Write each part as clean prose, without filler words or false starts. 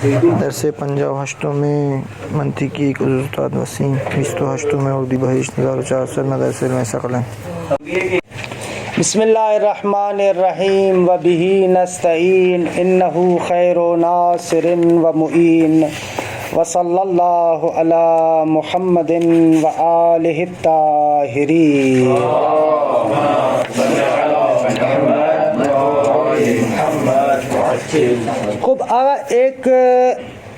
درس 58 میں منطقی کے استاد وسیم 28 میں اردو بہیش 2004 مدرسہ علم ثقلین۔ بسم اللہ الرحمن الرحیم وبہ نستعین انہ خیر ناصر و معین وصلی اللہ علی محمد وآلہ الطاہرین۔ خوب آگا ایک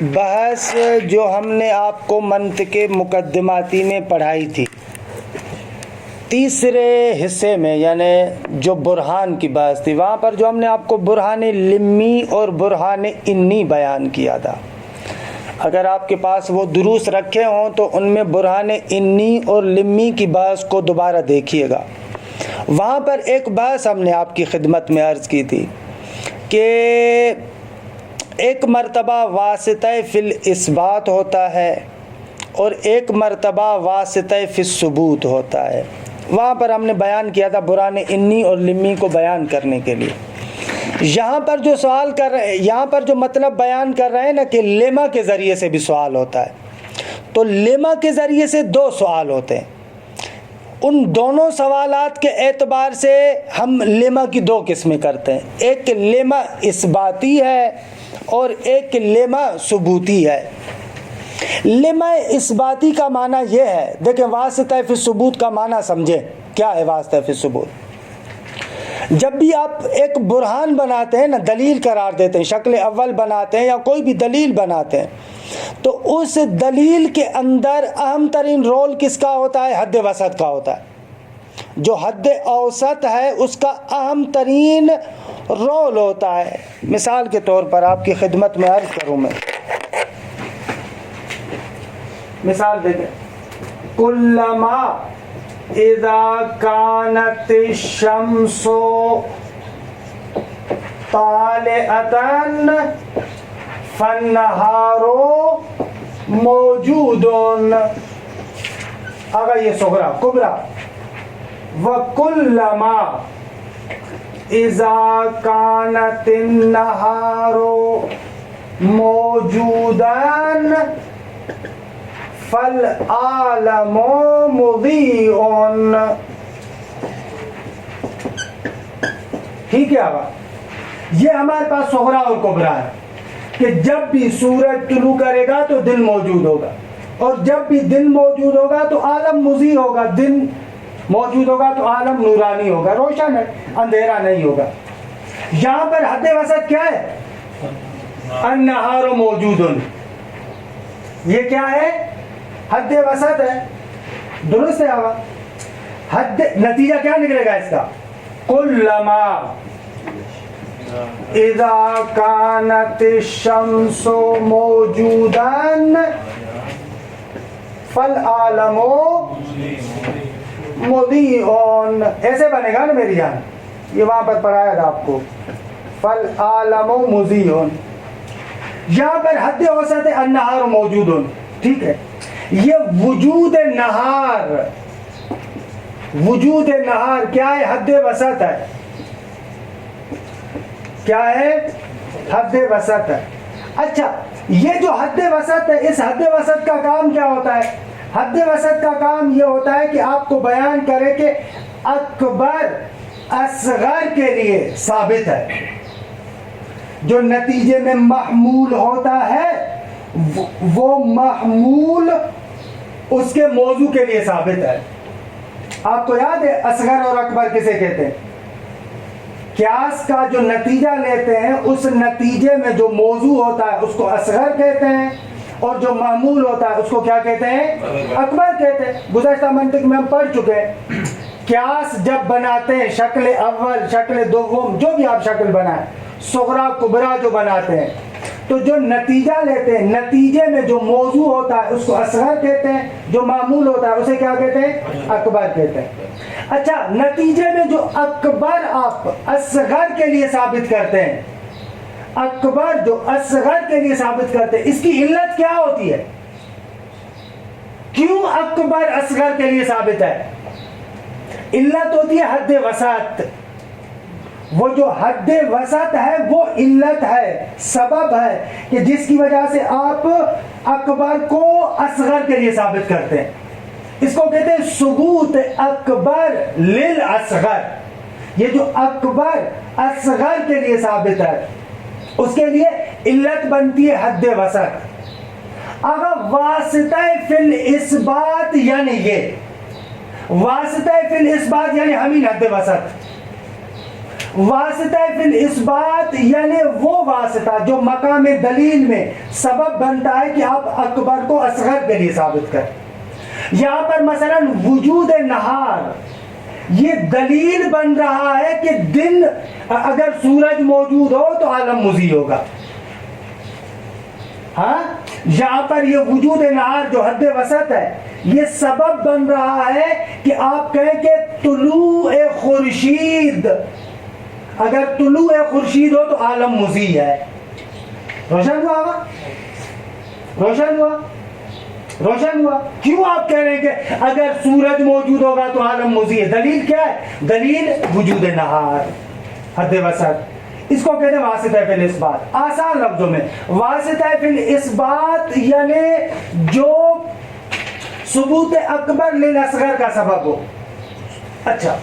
بحث جو ہم نے آپ کو منطق مقدماتی میں پڑھائی تھی، تیسرے حصے میں، یعنی جو برہان کی بحث تھی، وہاں پر جو ہم نے آپ کو برہان لمی اور برہان انی بیان کیا تھا۔ اگر آپ کے پاس وہ دروس رکھے ہوں تو ان میں برہان انی اور لمی کی بحث کو دوبارہ دیکھیے گا۔ وہاں پر ایک بحث ہم نے آپ کی خدمت میں عرض کی تھی کہ ایک مرتبہ واسطہ فی الاثبات ہوتا ہے اور ایک مرتبہ واسطہ فی الثبوت ہوتا ہے۔ وہاں پر ہم نے بیان کیا تھا برہان انی اور لمی کو بیان کرنے کے لیے۔ یہاں پر جو سوال کر رہے ہیں، یہاں پر جو مطلب بیان کر رہے ہیں نا کہ لیما کے ذریعے سے بھی سوال ہوتا ہے، تو لیما کے ذریعے سے دو سوال ہوتے ہیں۔ ان دونوں سوالات کے اعتبار سے ہم لیما کی دو قسمیں کرتے ہیں، ایک لیما اثباتی ہے اور ایک لیما ثبوتی ہے۔ لیما اثباتی کا معنی یہ ہے، دیکھیں واسطہ فی ثبوت کا معنی سمجھیں کیا ہے۔ واسطہ فی ثبوت، جب بھی آپ ایک برہان بناتے ہیں نا، دلیل قرار دیتے ہیں، شکل اول بناتے ہیں یا کوئی بھی دلیل بناتے ہیں، تو اس دلیل کے اندر اہم ترین رول کس کا ہوتا ہے؟ حد وسط کا ہوتا ہے۔ جو حد اوسط ہے اس کا اہم ترین رول ہوتا ہے۔ مثال کے طور پر آپ کی خدمت میں عرض کروں، میں مثال دیکھیں، کلما اذا کانت الشمس طالعۃ فالنہار موجود۔ اگر یہ صغرا کبرا، وکلما اذا کانت النہار موجودا فالعالم مضیء۔ ٹھیک ہے، اب یہ ہمارے پاس صغرا اور کبرا ہے کہ جب بھی سورج طلوع کرے گا تو دن موجود ہوگا، اور جب بھی دن موجود ہوگا تو عالم مضیء ہوگا۔ دن موجود ہوگا تو عالم نورانی ہوگا، روشن ہے، اندھیرا نہیں ہوگا۔ یہاں پر حد وسط کیا ہے؟ النہار موجود، یہ کیا ہے؟ حد وسط ہے، درست ہے۔ آگا حد نتیجہ کیا نکلے گا اس کا؟ کلما اذا کانت الشمس موجودا فالعالم مضیء۔ ایسے بنے گا نا میری جان، یہ وہاں پر پڑھایا تھا آپ کو، فالعالم مضیء۔ یہاں پر حد وسط ہے النہار موجود، ٹھیک ہے۔ یہ وجود نہار، وجود نہار کیا ہے؟ حد وسط ہے۔ کیا ہے؟ حد وسط ہے۔ اچھا، یہ جو حد وسط ہے، اس حد وسط کا کام کیا ہوتا ہے؟ حد وسط کا کام یہ ہوتا ہے کہ آپ کو بیان کرے کہ اکبر اصغر کے لیے ثابت ہے، جو نتیجے میں محمول ہوتا ہے وہ محمول اس کے موضوع کے لیے ثابت ہے۔ آپ کو یاد ہے اصغر اور اکبر کسے کہتے ہیں؟ قیاس کا جو نتیجہ لیتے ہیں اس نتیجے میں جو موضوع ہوتا ہے اس کو اصغر کہتے ہیں، اور جو معمول ہوتا ہے اس کو کیا کہتے ہیں؟ اکبر کہتے ہیں۔ گزشتہ منطق میں ہم پڑھ چکے ہیں، قیاس جب بناتے ہیں، شکل اول، شکل دوم، جو بھی آپ شکل بنائیں، صغرا کبرا جو بناتے ہیں، تو جو نتیجہ لیتے ہیں، نتیجے میں جو موضوع ہوتا ہے اس کو اصغر کہتے ہیں، جو معمول ہوتا ہے اسے کیا کہتے ہیں؟ اکبر کہتے ہیں۔ اچھا، نتیجے میں جو اکبر آپ اصغر کے لیے ثابت کرتے ہیں، اکبر جو اصغر کے لیے ثابت کرتے ہیں، اس کی علت کیا ہوتی ہے؟ کیوں اکبر اصغر کے لیے ثابت ہے؟ علت ہوتی ہے حد وسط۔ وہ جو حد وسط ہے وہ علت ہے، سبب ہے کہ جس کی وجہ سے آپ اکبر کو اصغر کے لیے ثابت کرتے ہیں. اس کو کہتے ہیں ثبوت اکبر للاصغر. یہ جو اکبر اصغر کے لیے ثابت ہے اس کے لیے علت بنتی ہے حد وسط. اگر واسطہ فی الاثبات یعنی یہ واسطہ فی الاثبات یعنی ہمیں حد وسط. واسطہ فی الاثبات یعنی وہ واسطہ جو مقام دلیل میں سبب بنتا ہے کہ آپ اکبر کو اصغر کے لیے ثابت کریں. یہاں پر مثلا وجود نہار یہ دلیل بن رہا ہے کہ دن اگر سورج موجود ہو تو عالم مضی ہوگا. ہاں یہاں پر یہ وجود نہار جو حد وسط ہے یہ سبب بن رہا ہے کہ آپ کہیں کہ طلوع خورشید، اگر طلوع خورشید ہو تو عالم مضی ہے. روشن ہوا؟ روشن ہوا؟ روشن ہوا؟ کیوں آپ کہہ رہے ہیں کہ اگر سورج موجود ہوگا تو عالم مضی ہے؟ دلیل کیا ہے؟ دلیل وجود نہار حد وسط. اس کو کہتے ہیں واسطہ فی الاثبات. آسان لفظوں میں واسطہ فی الاثبات یعنی جو ثبوت اکبر للاصغر کا سبب ہو. اچھا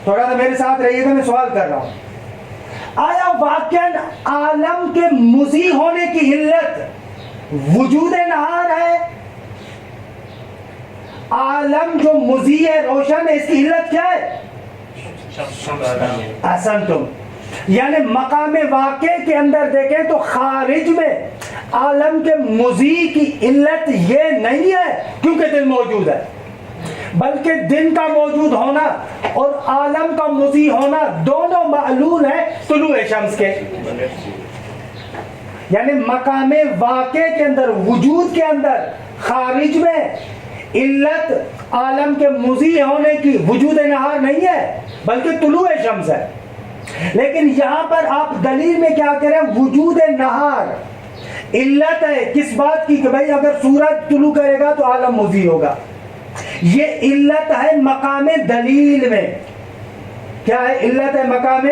تھوڑا سا میرے ساتھ رہیے گا، میں سوال کر رہا ہوں. آیا واقعاً عالم کے مضی ہونے کی علت وجود نہار ہے؟ عالم جو مضی ہے، روشن ہے، اس کی علت کیا ہے؟ احسنتم. یعنی مقام واقع کے اندر دیکھیں تو خارج میں عالم کے مضی کی علت یہ نہیں ہے کیونکہ دن موجود ہے، بلکہ دن کا موجود ہونا اور عالم کا مضی ہونا دونوں معلول ہیں طلوع شمس کے. یعنی مقام واقع کے اندر، وجود کے اندر، خارج میں علت عالم کے مضی ہونے کی وجود نہار نہیں ہے بلکہ طلوع شمس ہے. لیکن یہاں پر آپ دلیل میں کیا کریں؟ وجود نہار علت ہے کس بات کی؟ کہ بھائی اگر سورج طلوع کرے گا تو عالم مضی ہوگا. یہ علت ہے مقام دلیل میں. کیا ہے علت؟ ہے مقام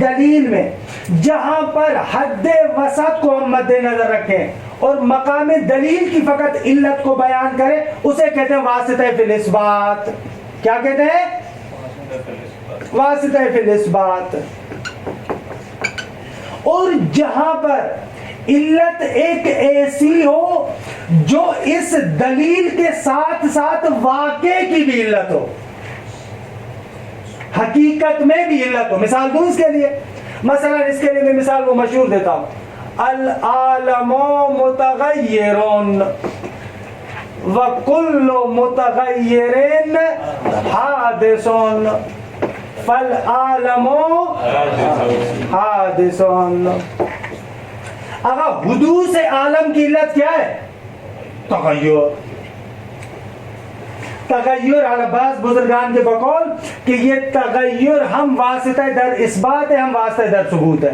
دلیل میں. جہاں پر حد وسط کو ہم مد نظر رکھیں اور مقام دلیل کی فقط علت کو بیان کریں اسے کہتے ہیں واسطہ فی الاثبات. کیا کہتے ہیں؟ واسطہ فی الاثبات. اور جہاں پر علت ایک ایسی ہو جو اس دلیل کے ساتھ ساتھ واقع کی بھی علت ہو، حقیقت میں بھی علت ہو. مثال دوں اس کے لیے؟ مثلا اس کے لیے میں مثال وہ مشہور دیتا ہوں، العالم متغیر وکل متغیر حادث فالعالم حادث. اگر حدوث عالم کی علت کیا ہے؟ تغیر. تغیر بعض بزرگان کے بقول کہ یہ تغیر ہم واسطہ در اثبات ہے، ہم واسطہ در ثبوت ہے.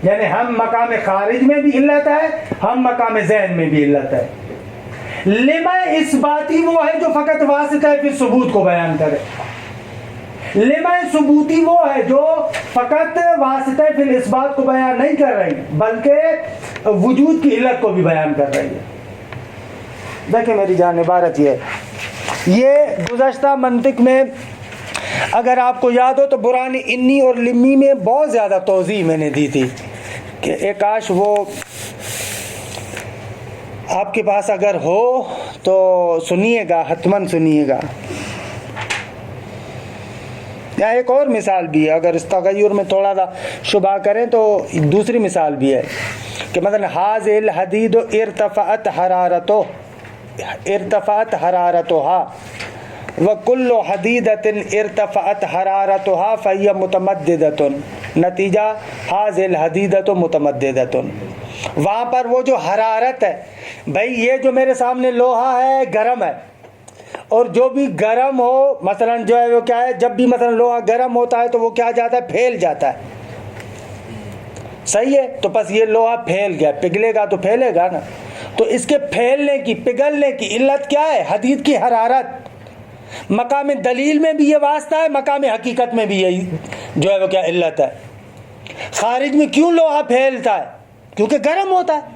یعنی ہم مقام خارج میں بھی علت ہے، ہم مقام ذہن میں بھی علت ہے. لما اثباتی وہ ہے جو فقط واسطہ فی ثبوت کو بیان کرے. لما ثبوتی وہ ہے جو فقط واسطہ فی الاثبات کو بیان نہیں کر رہی بلکہ وجود کی علت کو بھی بیان کر رہی ہے. دیکھیں میری جان، عبارت یہ گزشتہ منطق میں اگر آپ کو یاد ہو تو برہان انی اور لمی میں بہت زیادہ توضیح میں نے دی تھی کہ ایک کاش وہ آپ کے پاس اگر ہو تو سنیے گا، حتماً سنیے گا. یا ایک اور مثال بھی ہے، اگر اس تغیر میں تھوڑا سا شبہ کریں تو دوسری مثال بھی ہے کہ مثلا حاذ الحدید ارتفعت حرارتها وکل حدیدۃ ارتفعت حرارتها فہی متمددۃ. نتیجہ حاذ الحدیدۃ متمددۃ. وہاں پر وہ جو حرارت ہے، بھائی یہ جو میرے سامنے لوہا ہے گرم ہے، اور جو بھی گرم ہو مثلا جو ہے وہ کیا ہے، جب بھی مثلا لوہا گرم ہوتا ہے تو وہ کیا جاتا ہے؟ پھیل جاتا ہے. صحیح ہے؟ تو بس یہ لوہا پھیل گیا، پگھلے گا تو پھیلے گا نا. تو اس کے پھیلنے کی، پگھلنے کی علت کیا ہے؟ حدید کی حرارت. مقام دلیل میں بھی یہ واسطہ ہے، مقام حقیقت میں بھی یہی جو ہے وہ کیا علت ہے۔ خارج میں کیوں لوہا پھیلتا ہے؟ کیونکہ گرم ہوتا ہے،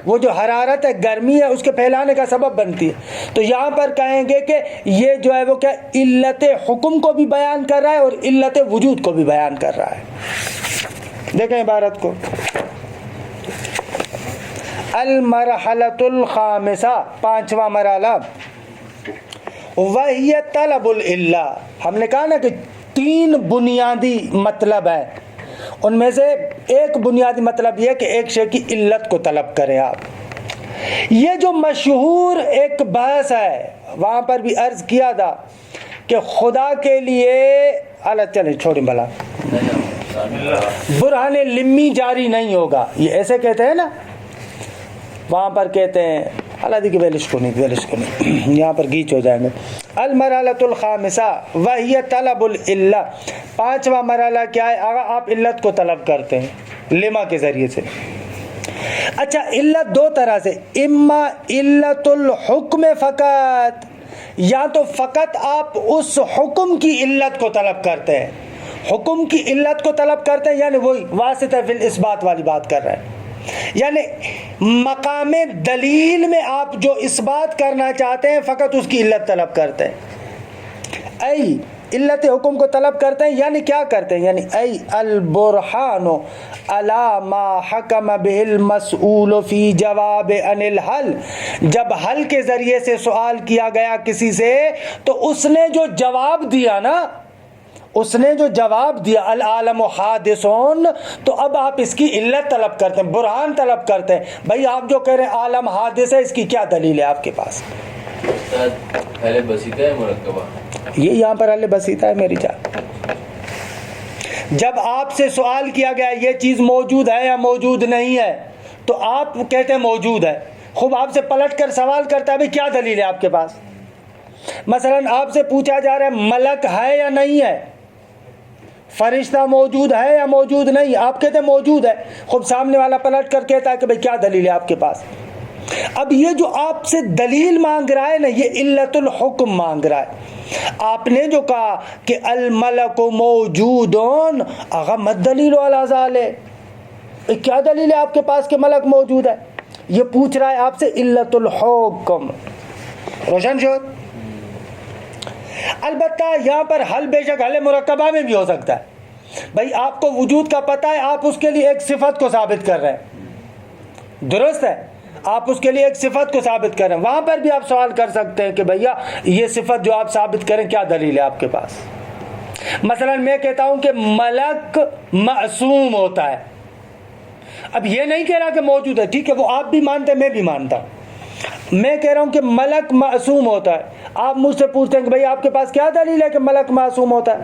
وہ جو حرارت ہے، گرمی ہے، اس کے پھیلانے کا سبب بنتی ہے۔ تو یہاں پر کہیں گے کہ یہ جو ہے وہ کیا علت حکم کو بھی بیان کر رہا ہے اور علت وجود کو بھی بیان کر رہا ہے۔ دیکھیں عبارت کو، المرحلۃ الخامسہ، پانچواں مرحلہ، وہی طلب العلہ۔ ہم نے کہا نا کہ تین بنیادی مطلب ہیں، ان میں سے ایک بنیادی مطلب یہ کہ ایک شے کی علت کو طلب کریں آپ۔ یہ جو مشہور ایک بحث ہے، وہاں پر بھی عرض کیا تھا کہ خدا کے لیے اللہ چلے چھوڑیں بلا برہان لمی جاری نہیں ہوگا، یہ ایسے کہتے ہیں نا، وہاں پر کہتے ہیں اللہ دی کہ ویلش کو نہیں یہاں پر گیچ ہو جائیں گے۔ المرحلۃ الخامسہ وہی طلب العلہ، پانچواں مرحلہ کیا ہے؟ آپ علت کو طلب کرتے ہیں لما کے ذریعے سے۔ اچھا، علت دو طرح سے، اما علت الحکم فقط، یا تو فقط آپ اس حکم کی علت کو طلب کرتے ہیں، حکم کی علت کو طلب کرتے ہیں، یعنی وہی واسطہ فی الاثبات والی بات کر رہے ہیں، یعنی مقام دلیل میں آپ جو اس بات کرنا چاہتے ہیں فقط اس کی علت طلب کرتے ہیں۔ ای علت حکم کو طلب کرتے ہیں، یعنی کیا کرتے ہیں؟ یعنی ای البرہان علی ما حکم بہ المسئول فی جواب عن الحل، جب حل کے ذریعے سے سوال کیا گیا کسی سے تو اس نے جو جواب دیا نا، اس نے جو جواب دیا العالم حادثون، تو اب آپ اس کی علت طلب کرتے ہیں، برہان طلب کرتے ہیں۔ بھائی آپ جو کہہ رہے ہیں عالم حادث ہے، اس کی کیا دلیل ہے آپ کے پاس؟ اہل بسیطہ ہے مرکبہ، یہ یہاں پر اہل بسیطہ ہے میری جان۔ جب آپ سے سوال کیا گیا یہ چیز موجود ہے یا موجود نہیں ہے، تو آپ کہتے ہیں موجود ہے۔ خوب آپ سے پلٹ کر سوال کرتا ہے بھائی کیا دلیل ہے آپ کے پاس؟ مثلا آپ سے پوچھا جا رہا ہے ملک ہے یا نہیں ہے، فرشتہ موجود ہے یا موجود نہیں، آپ کہتے ہیں موجود ہے۔ خوب سامنے والا پلٹ کر کہتا ہے کہ بھئی کیا دلیل ہے آپ کے پاس؟ اب یہ جو آپ سے دلیل مانگ رہا ہے نا، یہ علت الحکم مانگ رہا ہے۔ آپ نے جو کہا کہ الملک موجودون، اغا مت دلیل علی ذالک، کیا دلیل ہے آپ کے پاس کہ ملک موجود ہے؟ یہ پوچھ رہا ہے آپ سے علت الحکم۔ روشن شد؟ البتہ یہاں پر حل بے شک حل مرکبہ میں بھی ہو سکتا ہے۔ بھائی آپ کو وجود کا پتہ ہے، آپ اس کے لیے ایک صفت کو ثابت کر رہے ہیں، درست ہے، آپ اس کے لیے ایک صفت کو ثابت کر رہے ہیں، وہاں پر بھی آپ سوال کر سکتے ہیں کہ بھیا یہ صفت جو آپ ثابت کریں کیا دلیل ہے آپ کے پاس؟ مثلا میں کہتا ہوں کہ ملک معصوم ہوتا ہے، اب یہ نہیں کہہ رہا کہ موجود ہے، ٹھیک ہے، وہ آپ بھی مانتے ہیں میں بھی مانتا ہوں، میں کہہ رہا ہوں کہ ملک معصوم ہوتا ہے، آپ مجھ سے پوچھتے ہیں کہ بھئی آپ کے پاس کیا دلیل ہے کہ ملک معصوم ہوتا ہے؟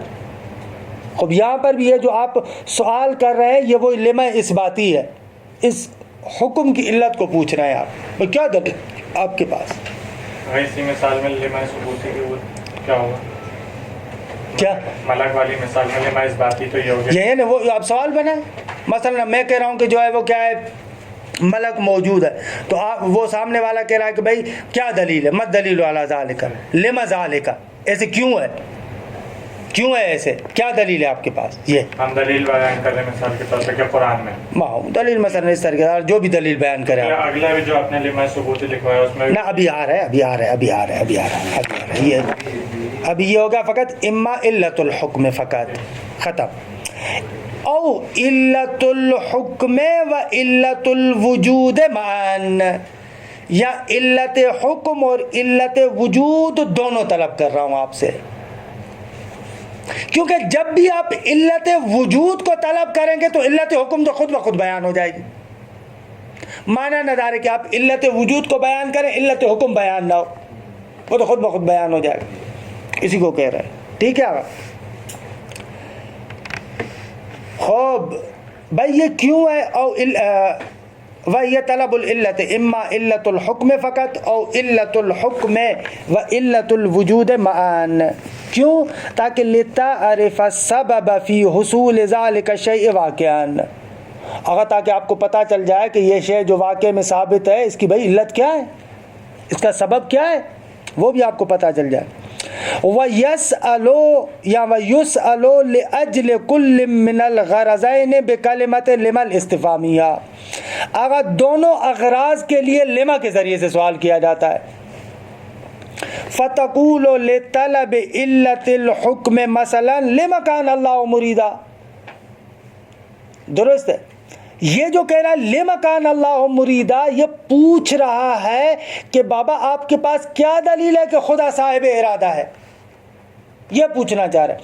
خب یہاں پر بھی یہ جو آپ سوال کر رہے ہیں یہ وہ لمح اثباتی ہے، اس حکم کی علت کو پوچھ رہے ہیں آپ، بھئی کیا دلیل آپ کے پاس؟ اسی مثال میں لمح ثبوتی کی وہ کیا ہوگا؟ کیا ملک والی مثال میں لمح اثباتی تو یہ ہوگا، یہ ہے نا، وہ آپ سوال بنائیں۔ مثلا میں کہہ رہا ہوں کہ جو ہے وہ کیا ہے، ملک موجود ہے، تو آپ وہ سامنے والا کہہ رہا ہے کہ بھائی کیا دلیل ہے؟ مت دلیل علی ذالک، لما ذالک، ایسے کیوں ہے، کیوں ہے ایسے، کیا دلیل ہے آپ کے پاس؟ یہ ہم دلیل بیان کر رہے ہیں مثال کے طور پہ کہ قرآن میں دلیل مثلا اس طریقے سے جو بھی دلیل بیان کرے آپ۔ اگلا بھی جو آپ نے لمح ثبوتی لکھوایا اس میں نہ ابھی آ رہا ہے، ابھی یہ ہوگا فقط اما علت الحکم فقط، ختم، او علت الحکم و علت الوجود معاً، یا علت حکم اور علت وجود دونوں طلب کر رہا ہوں آپ سے، کیونکہ جب بھی آپ علت وجود کو طلب کریں گے تو علت حکم تو خود بخود بیان ہو جائے گی۔ معنی نہ دار ہے کہ آپ علت وجود کو بیان کریں علت حکم بیان نہ ہو، وہ تو خود بخود بیان ہو جائے گا، اسی کو کہہ رہے ہیں، ٹھیک ہے آگا۔ خوب بھائی یہ کیوں ہے؟ او وہی طلب العلت اما علت الحکم فقط او علت الحکم و علت الوجود معاً، کیوں؟ تاکہ لتعرف السبب فی حصول ذلک الشیء واقعاً، اگر تاکہ آپ کو پتہ چل جائے کہ یہ شے جو واقع میں ثابت ہے اس کی بھائی علت کیا ہے، اس کا سبب کیا ہے، وہ بھی آپ کو پتہ چل جائے۔ وَيَسْأَلُ یا وَيُسْأَلُ لِأَجْلِ كُلٍّ مِّنَ الْغَرَضَيْنِ بِكَلِمَةِ لِمَا الْاِسْتِفْهَامِيَّہ، اگر دونوں اغراض کے لیے لما کے ذریعے سے سوال کیا جاتا ہے، فَتَقُولُ لِطَلَبِ عِلَّةِ الْحُكْمِ مَثَلًا لِمَ كَانَ اللَّهُ مُرِيدًا۔ درست ہے، یہ جو کہہ رہا ہے لِمَ كَانَ اللَّهُ مُرِيدًا، یہ پوچھ رہا ہے کہ بابا آپ کے پاس کیا دلیل ہے کہ خدا صاحب ارادہ ہے، یہ پوچھنا چاہ رہا ہے۔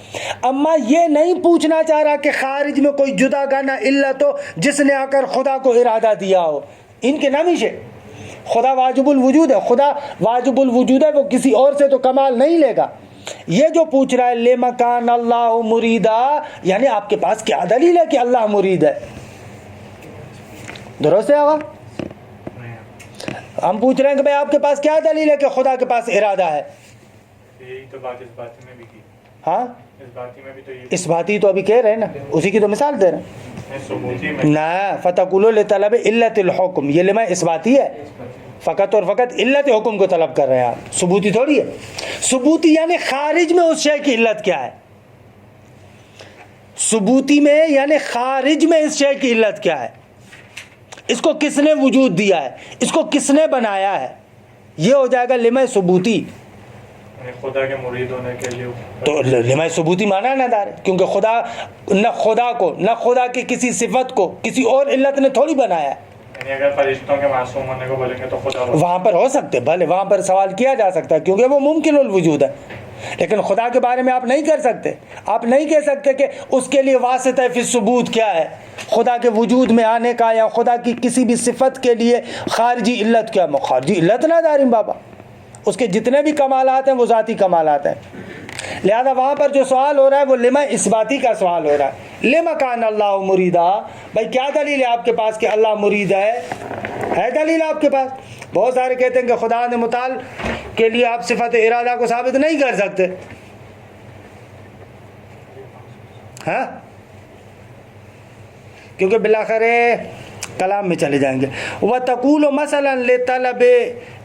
اما یہ نہیں پوچھنا چاہ رہا کہ خارج میں کوئی جدا گانا علت ہو جس نے آ کر خدا کو ارادہ دیا ہو، ان کے نامی سے خدا واجب الوجود ہے، خدا واجب الوجود ہے، وہ کسی اور سے تو کمال نہیں لے گا۔ یہ جو پوچھ رہا ہے لِمَ كَانَ اللَّهُ مُرِيدًا، یعنی آپ کے پاس کیا دلیل ہے کہ اللہ مرید ہے؟ درست ہے آقا؟ ہم پوچھ رہے ہیں کہ بھائی آپ کے پاس کیا دلیل ہے کہ خدا کے پاس ارادہ ہے؟ یہی تو بات اس باتی میں بھی کی، ہاں اس باتی میں بھی تو یہ اس باتی تو ابھی کہہ رہے ہیں نا، اسی کی تو مثال دے رہے ہیں ثبوتی میں نا۔ فَتَقُولُ لِطَلَبِ عِلَّةِ الْحُكْمِ، یہ لما اثباتی ہے، فقط اور فقط علت حکم کو طلب کر رہے ہیں آپ، ثبوتی تھوڑی ہے۔ ثبوتی یعنی خارج میں اس شے کی علت کیا ہے، ثبوتی میں یعنی خارج میں اس شے کی علت کیا ہے، اس کو کس نے وجود دیا ہے، اس کو کس نے بنایا ہے، یہ ہو جائے گا لمح ثبوتی۔ یعنی خدا کے مرید ہونے کے لیے تو لمح ثبوتی مانا نہ دار ہے، کیونکہ خدا نہ خدا کو نہ خدا کی کسی صفت کو کسی اور علت نے تھوڑی بنایا ہے۔ یعنی اگر فرشتوں کے معصوم ہونے کو بولیں گے تو خدا ہو وہاں پر ہو سکتے، بھلے وہاں پر سوال کیا جا سکتا ہے کیونکہ وہ ممکن الوجود ہے، لیکن خدا کے بارے میں آپ نہیں کر سکتے، آپ نہیں کہہ سکتے کہ اس کے لیے واسطہ فی ثبوت کیا ہے، خدا کے وجود میں آنے کا یا خدا کی کسی بھی صفت کے لیے خارجی علت کیا ہے۔ خارجی علت نہ داریم بابا، اس کے جتنے بھی کمالات ہیں وہ ذاتی کمالات ہیں، لہذا وہاں پر جو سوال ہو رہا ہے وہ لما اثباتی کا سوال ہو رہا ہے۔ لما کان اللہ مریدا، بھائی کیا دلیل ہے آپ کے پاس کہ اللہ مرید ہے دلیل آپ کے پاس؟ بہت سارے کہتے ہیں کہ خدا نے متعال کے لیے آپ صفت ارادہ کو ثابت نہیں کر سکتے، ہاں کیونکہ بالآخر کلام میں چلے جائیں گے۔ وَتَقُولُ مَثَلًا لِطَلَبِ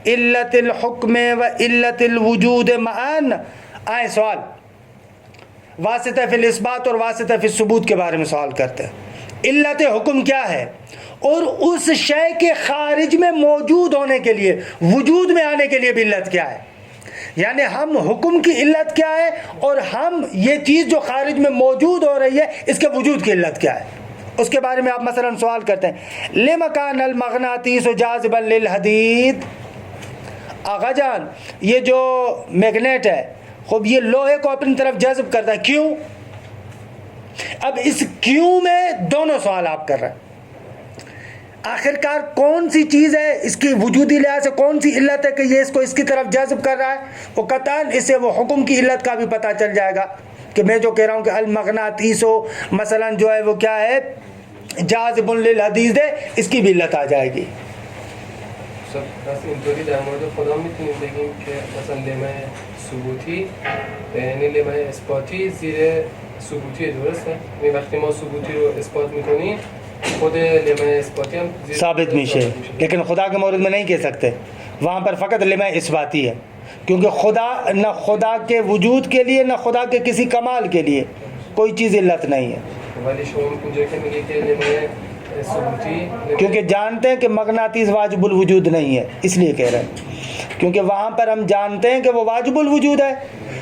عِلَّةِ الْحُكْمِ وَعِلَّةِ الْوُجُودِ مَعًا۔ آئے سوال واسطہ فی الاثبات اور واسطہ فی الثبوت کے بارے میں سوال کرتے ہیں۔ علت حکم کیا ہے اور اس شے کے خارج میں موجود ہونے کے لیے وجود میں آنے کے لیے بھی علت کیا ہے، یعنی ہم حکم کی علت کیا ہے اور ہم یہ چیز جو خارج میں موجود ہو رہی ہے اس کے وجود کی علت کیا ہے، اس کے بارے میں آپ مثلا سوال کرتے ہیں۔ لِمَ كَانَ الْمَغْنَاطِيسُ جَاذِبًا لِلْحَدِيدِ، آغا جان یہ جو میگنیٹ ہے خوب یہ لوہے کو اپنی طرف جذب کرتا ہے، کیوں؟ اب اس کیوں میں دونوں سوال آپ کر رہے ہیں، آخرکار کون سی چیز ہے اس کی وجودی لحاظ سے کون سی علت ہے کہ یہ اس کو اس کی طرف جذب کر رہا ہے؟ وہ قطعاً اس سے وہ حکم کی علت کا بھی پتہ چل جائے گا کہ میں جو کہہ رہا ہوں کہ المغناطیسو مثلا جو ہے وہ کیا ہے، جاذب للحدید ہے، اس کی بھی علت آ جائے گی۔ سب بس اینطوری در مورد خدا میتونیم بگیم که مثلا لمه ثبوتی یعنی لمه اثباتی زیر ثبوتی، درسته؟ یعنی وقتی ما ثبوتی رو اثبات میکنیم خود لمه اثباتی هم زیر ثابت میشه، لیکن خدا کے مورد میں نہیں کہہ سکتے، وہاں پر فقط لمح اثباتی ہے، کیونکہ خدا نہ خدا کے وجود کے لیے نہ خدا کے کسی کمال کے لیے کوئی چیز علت نہیں ہے، ولی شما اینجا که میگه که لمه ثبوتی کیونکہ جانتے ہیں کہ مغناطیس واجب الوجود نہیں ہے، اس لیے کہہ رہے ہیں، کیونکہ وہاں پر ہم جانتے ہیں کہ وہ واجب الوجود ہے،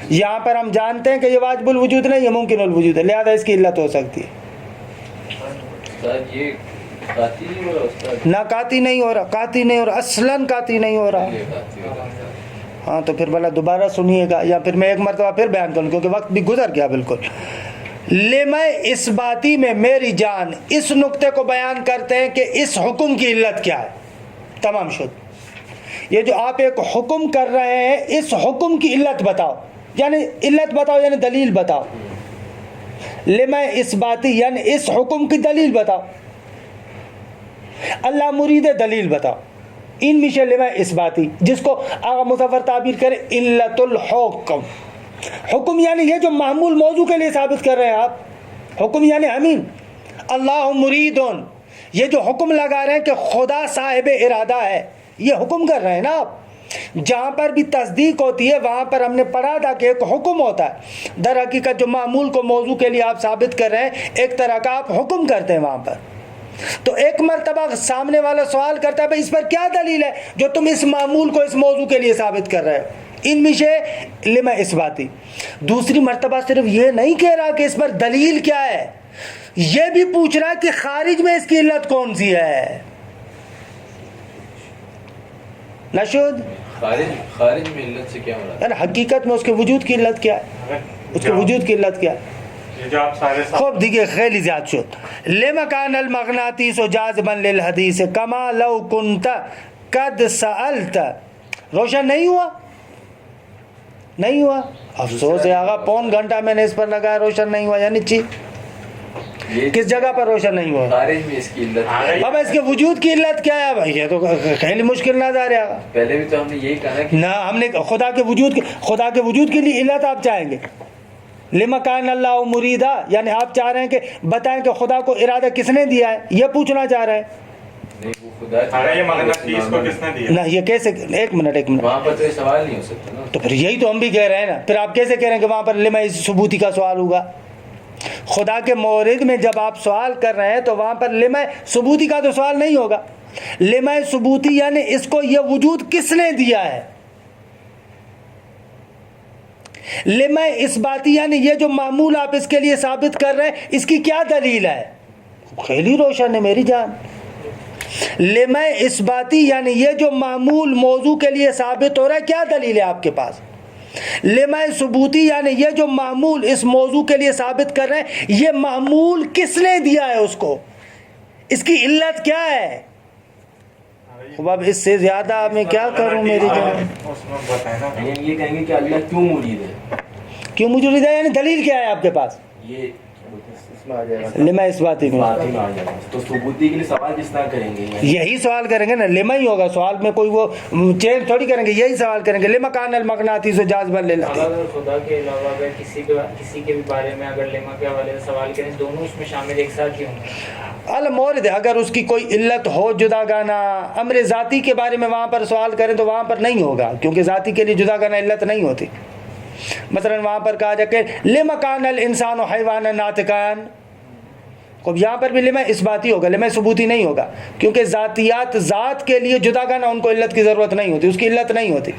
یہاں پر ہم جانتے ہیں کہ یہ واجب الوجود نہیں ہے، ممکن الوجود ہے، لہذا اس کی علت ہو سکتی ہے۔ استاد یہ قاطی نہیں ہو رہا استاد؟ نہ قاطی نہیں ہو رہا، قاطی نہیں ہو رہا، اصلاً قاطی نہیں ہو رہا۔ یہ قاطی ہو رہا ہے۔ ہاں تو پھر بھلا دوبارہ سنیے گا یا پھر میں ایک مرتبہ پھر بیان کروں کیونکہ وقت بھی گزر گیا بالکل۔ لمح اثباتی میں میری جان اس نقطے کو بیان کرتے ہیں کہ اس حکم کی علت کیا ہے، تمام شد۔ یہ جو آپ ایک حکم کر رہے ہیں اس حکم کی علت بتاؤ، یعنی علت بتاؤ یعنی دلیل بتاؤ، لمح اثباتی یعنی اس حکم کی دلیل بتاؤ، اللہ مرید ہے دلیل بتاؤ، ان میں سے لمح اثباتی جس کو آغا مظفر تعبیر کرے علت الحکم۔ حکم یعنی یہ جو معمول موضوع کے لیے ثابت کر رہے ہیں آپ، حکم یعنی امین اللہ مریدون، یہ جو حکم لگا رہے ہیں کہ خدا صاحب ارادہ ہے، یہ حکم کر رہے ہیں نا آپ، جہاں پر بھی تصدیق ہوتی ہے وہاں پر ہم نے پڑھا تھا کہ ایک حکم ہوتا ہے. در حقیقت جو معمول کو موضوع کے لیے آپ ثابت کر رہے ہیں ایک طرح کا آپ حکم کرتے ہیں وہاں پر. تو ایک مرتبہ سامنے والا سوال کرتا ہے بھئی اس پر کیا دلیل ہے جو تم اس معمول کو اس موضوع کے لیے ثابت کر رہے ہو ان میشے لما اثباتی. دوسری مرتبہ صرف یہ نہیں کہہ رہا کہ اس پر دلیل کیا ہے, یہ بھی پوچھ رہا کہ خارج میں اس کی علت کون سی ہے. نشود خارج میں علت سے کیا مراد؟ یعنی حقیقت میں اس کے وجود کی علت کیا ہے, اس کے وجود کی علت کیا ہے. یہ جو آپ سارے خوب دیکھیے خیلی زیاد شد لمکان المغناطیس جاذبا للحدیث کما لو کنت قد سألت. روشن نہیں ہوا, نہیں ہوا. افسوس ہے آقا پون گھنٹہ میں نے اس پر لگایا روشن نہیں ہوا. یعنی چی کس جگہ پر روشن نہیں ہوا؟ خارج میں اس کی علت. اب اس کے وجود کی علت کیا ہے بھائی, یہ تو خیلی مشکل نظر ہے آقا. پہلے بھی تو ہم نے یہی کہا کہ نہ ہم نے خدا کے وجود کے لیے علت آپ چاہیں گے. لما کان اللہ مریدا یعنی آپ چاہ رہے ہیں کہ بتائیں کہ خدا کو ارادہ کس نے دیا ہے, یہ پوچھنا چاہ رہے ہیں. نہیں وہ خدا یہ مغناطیس کو کس نے دیا؟ نہ یہ کیسے, ایک منٹ وہاں پر تو یہ سوال نہیں ہو سکتا نا. تو پھر یہی تو ہم بھی کہہ رہے ہیں نا. پھر آپ کیسے کہہ رہے ہیں کہ وہاں پر لما ثبوتی کا سوال ہوگا؟ خدا کے مورد میں جب آپ سوال کر رہے ہیں تو وہاں پر لما ثبوتی کا تو سوال نہیں ہوگا. لما ثبوتی یعنی اس کو یہ وجود کس نے دیا ہے. لما اثباتی یعنی یہ جو معمول آپ اس کے لیے ثابت کر رہے ہیں اس کی کیا دلیل ہے. خیلی روشن ہے میری جان. لما اثباتی یعنی یہ جو معمول موضوع کے لیے ثابت ہو رہا ہے کیا دلیل ہے آپ کے پاس. لما ثبوتی یعنی یہ جو معمول اس موضوع کے لیے ثابت کر رہے ہیں یہ معمول کس نے دیا ہے, اس کو اس کی علت کیا ہے. اب اس سے زیادہ میں کیا کروں میری جان. یہ کہیں گے کہ اللہ کیوں مرید ہے, کیوں موجود ہے یعنی دلیل کیا ہے آپ کے پاس. یہ اس میں آ جائے گا لما اثباتی میں بات ہی میں آ جائے گا. تو ثبوتی کے لیے سوال کس طرح کریں گے؟ یہی سوال کریں گے نا, لما ہی ہوگا سوال میں, کوئی وہ چینج تھوڑی کریں گے, یہی سوال کریں گے لما کان المغناطیس جاذبا للحدیث. اگر خدا کے علاوہ اگر کسی کے بھی بارے میں اگر لما کے حوالے سے سوال کریں دونوں اس میں شامل ایک ساتھ ہی ہوں گے. المورد ہے اگر اس کی کوئی علت ہو جدا گانا. امر ذاتی کے بارے میں وہاں پر سوال کریں تو وہاں پر نہیں ہوگا کیونکہ ذاتی کے لیے جدا گانا علت نہیں ہوتی. مثلا وہاں پر کہا جائے کہ لما کان الانسان حیوانا ناطقان, اب یہاں پر بھی لما اثباتی ہوگا, لما ثبوتی نہیں ہوگا کیونکہ ذاتیات ذات کے لیے جدا گانا ان کو علت کی ضرورت نہیں ہوتی, اس کی علت نہیں ہوتی.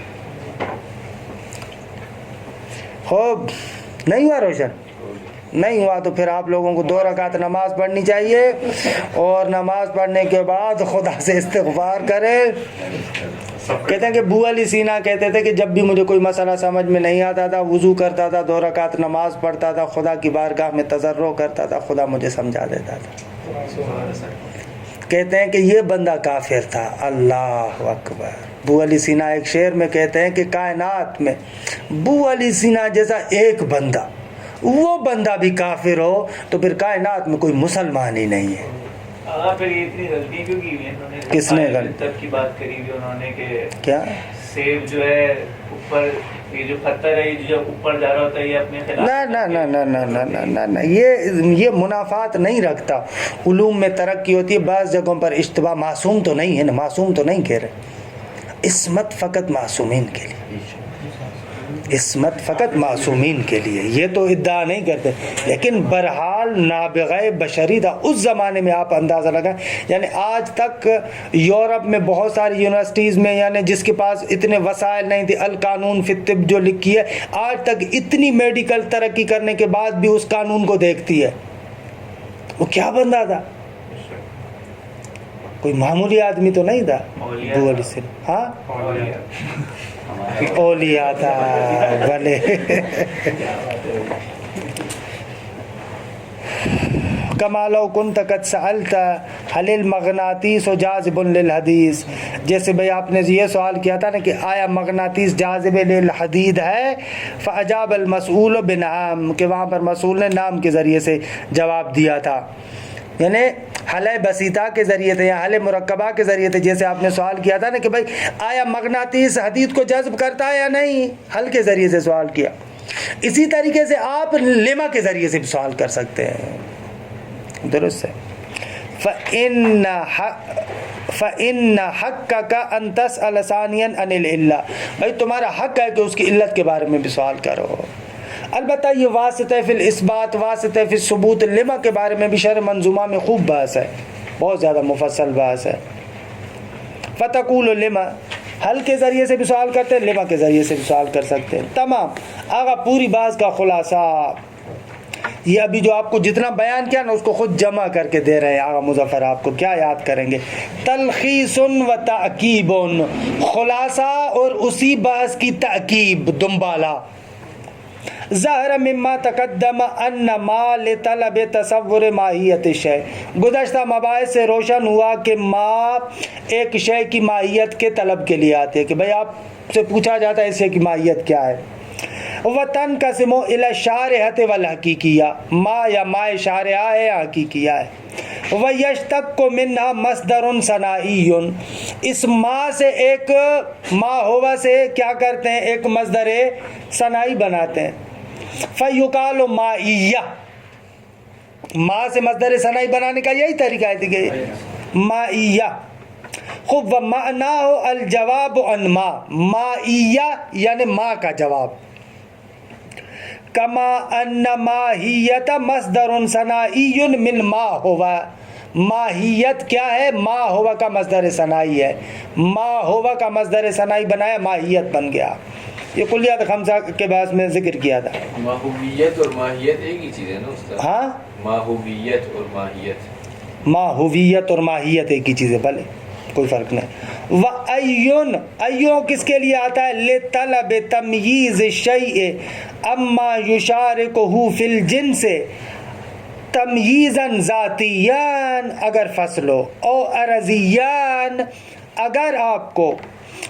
خوب نہیں ہوا روشن, نہیں ہوا تو پھر آپ لوگوں کو 2 رکعت نماز پڑھنی چاہیے اور نماز پڑھنے کے بعد خدا سے استغفار کرے. کہتے ہیں کہ ابو علی سینا کہتے تھے کہ جب بھی مجھے کوئی مسئلہ سمجھ میں نہیں آتا تھا وضو کرتا تھا 2 رکعت نماز پڑھتا تھا خدا کی بارگاہ میں تضرع کرتا تھا, خدا مجھے سمجھا دیتا تھا. کہتے ہیں کہ یہ بندہ کافر تھا. اللہ اکبر. ابو علی سینا ایک شعر میں کہتے ہیں کہ کائنات میں ابو علی سینا جیسا ایک بندہ, وہ بندہ بھی کافر ہو تو پھر کائنات میں کوئی مسلمان ہی نہیں ہے. پھر یہ اتنی غلطی کیوں کی ہوئی انہوں نے؟ کس نے غلطی کی بات کری ہوئی انہوں نے کہ کیا سیب جو ہے اوپر, یہ جو پتھر ہے جو اوپر جا رہا ہوتا ہے یہ اپنے خلاف. نہ یہ منافات نہیں رکھتا. علوم میں ترقی ہوتی ہے, بعض جگہوں پر اشتباہ. معصوم تو نہیں ہے نا, معصوم تو نہیں کہہ رہے. عصمت فقط معصومین کے لیے, عصمت فقط معصومین کے لیے, یہ تو ادعا نہیں کرتے. لیکن بہرحال نابغہ بشری تھا اس زمانے میں. آپ اندازہ لگائیں یعنی آج تک یورپ میں بہت ساری یونیورسٹیز میں یعنی جس کے پاس اتنے وسائل نہیں تھے, القانون فی الطب جو لکھی ہے آج تک اتنی میڈیکل ترقی کرنے کے بعد بھی اس قانون کو دیکھتی ہے. وہ کیا بندہ تھا, کوئی معمولی آدمی تو نہیں تھا. ہاں اولیاء تھا بھلے. کما لو کنت قد سألت هل المغناطیس جاذب للحدیث, جیسے بھئی آپ نے یہ سوال کیا تھا نا کہ آیا مغناطیس جاذب للحدید ہے. فاجاب المسئول بنعم, کہ وہاں پر مسئول نے نام کے ذریعے سے جواب دیا تھا. یعنی حل بسیطہ کے ذریعے تھے یا حل مرکبہ کے ذریعے تھے. جیسے آپ نے سوال کیا تھا نا کہ بھائی آیا مغناطیس حدید کو جذب کرتا ہے یا نہیں, حل کے ذریعے سے سوال کیا. اسی طریقے سے آپ لما کے ذریعے سے بھی سوال کر سکتے ہیں. درست ہے. فَإِنَّ حَقَّكَ أَن تَسْأَلَ ثَانِيًا عَنِ الْعِلَّةِ، بھائی تمہارا حق ہے کہ اس کی علت کے بارے میں بھی سوال کرو۔ البتہ یہ واسطہ فی الاثبات، واسطہ فی الثبوت لما کے بارے میں بھی شرح منظومہ میں خوب بحث ہے، بہت زیادہ مفصل بحث ہے۔ فَتَقُولُ لِمَا، حل کے ذریعے سے بھی سوال کرتے ہیں، لما کے ذریعے سے بھی سوال کر سکتے ہیں۔ تمام آگا پوری بحث کا خلاصہ یہ ابھی جو آپ کو جتنا بیان کیا نا اس کو خود جمع کر کے دے رہے ہیں آغا مظفر، آپ کو کیا یاد کریں گے؟ تلخیص و تأکیب، خلاصہ اور اسی بحث کی تأکیب دنبالا۔ ظاہر مما تقدم ان ما لطلب تصور ماہیت الشیء، گزشتہ مباحث سے روشن ہوا کہ ما ایک شے کی ماہیت کے طلب کے لیے آتے ہیں، کہ بھئی آپ سے پوچھا جاتا ہے اس شے کی ماہیت کیا ہے۔ وَتَنْقَسِمُ إِلَى الشَّارِحَةِ وَالْحَقِیقِیَّةِ، ما یا ما شارحہ ہے یا حقیقیہ ہے۔ وَيَشْتَقُّ مِنْهَا مَصْدَرٌ صَنَاعِيٌّ، اس ما سے ایک ما ہوا سے کیا کرتے ہیں؟ ایک مصدر صناعی بناتے ہیں۔ فَيُقَالُ مَائِیَّہ، ما سے مصدر صناعی بنانے کا یہی طریقہ ہے کہ مائیہ۔ خوب وَمَعْنَاهُ الْجَوَابُ عَنْ مَا، مائیہ یعنی ما کا جواب۔ کما ان ماہیت مصدر صناعی من ما ہوا، ماہیت کیا ہے؟ ما ہوا کا مصدر صناعی ہے، ما ہوا کا مصدر صناعی بنایا، ماہیت بن گیا۔ یہ کلیات خمسہ کے بعد میں ذکر کیا تھا۔ ماہویت اور ماہیت ایک ہی چیز ہے نا استاد؟ ہاں، ماہویت اور ماہیت، ماہویت اور ماہیت ایک ہی چیز ہے، بھلے کوئی فرق نہیں۔ وَأَيٌّ، ایوں کس کے لیے آتا ہے؟ لِطَلَبِ تَمْیِیزِ الشَّیْءِ اما یشارکہ فی الجنس تمییزاً ذاتیاً اگر فصل ہو، او عرضیاً اگر آپ کو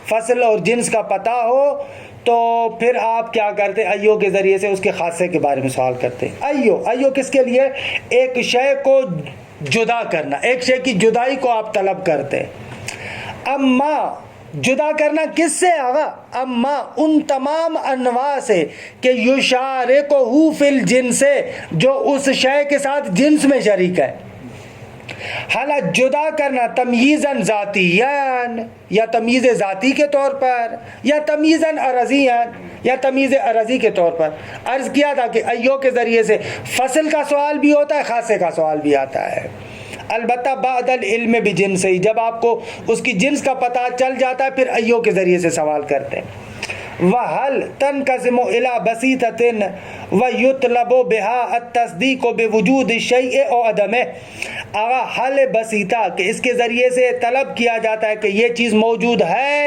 فصل اور جنس کا پتہ ہو تو پھر آپ کیا کرتے؟ ایو کے ذریعے سے اس کے خاصے کے بارے میں سوال کرتے ہیں۔ ایو کس کے لیے؟ ایک شے کو جدا کرنا، ایک شے کی جدائی کو آپ طلب کرتے۔ اما جدا کرنا کس سے آگا؟ اما ان تمام انواع سے کہ یشارکہ فی الجنس، جو اس شے کے ساتھ جنس میں شریک ہے۔ حالات جدا کرنا تمییزاً ذاتیاً، یا تمییز ذاتی کے طور پر، یا تمییزاً عرضیاً، یا تمییز عرضی کے طور پر۔ عرض کیا تھا کہ ایو کے ذریعے سے فصل کا سوال بھی ہوتا ہے، خاصے کا سوال بھی آتا ہے۔ البتہ بعد العلم بجنس، جب آپ کو اس کی جنس کا پتہ چل جاتا ہے پھر ایو کے ذریعے سے سوال کرتے ہیں۔ وَهَلْ تَنْقَسِمُ إِلَى بَسِيطَةٍ وَيُطْلَبُ بِهَا التَّصْدِيقُ بِوُجُودِ الشَّيْءِ أَوْ عَدَمِهِ، آغا حل بسیطہ کہ اس کے ذریعے سے طلب کیا جاتا ہے کہ یہ چیز موجود ہے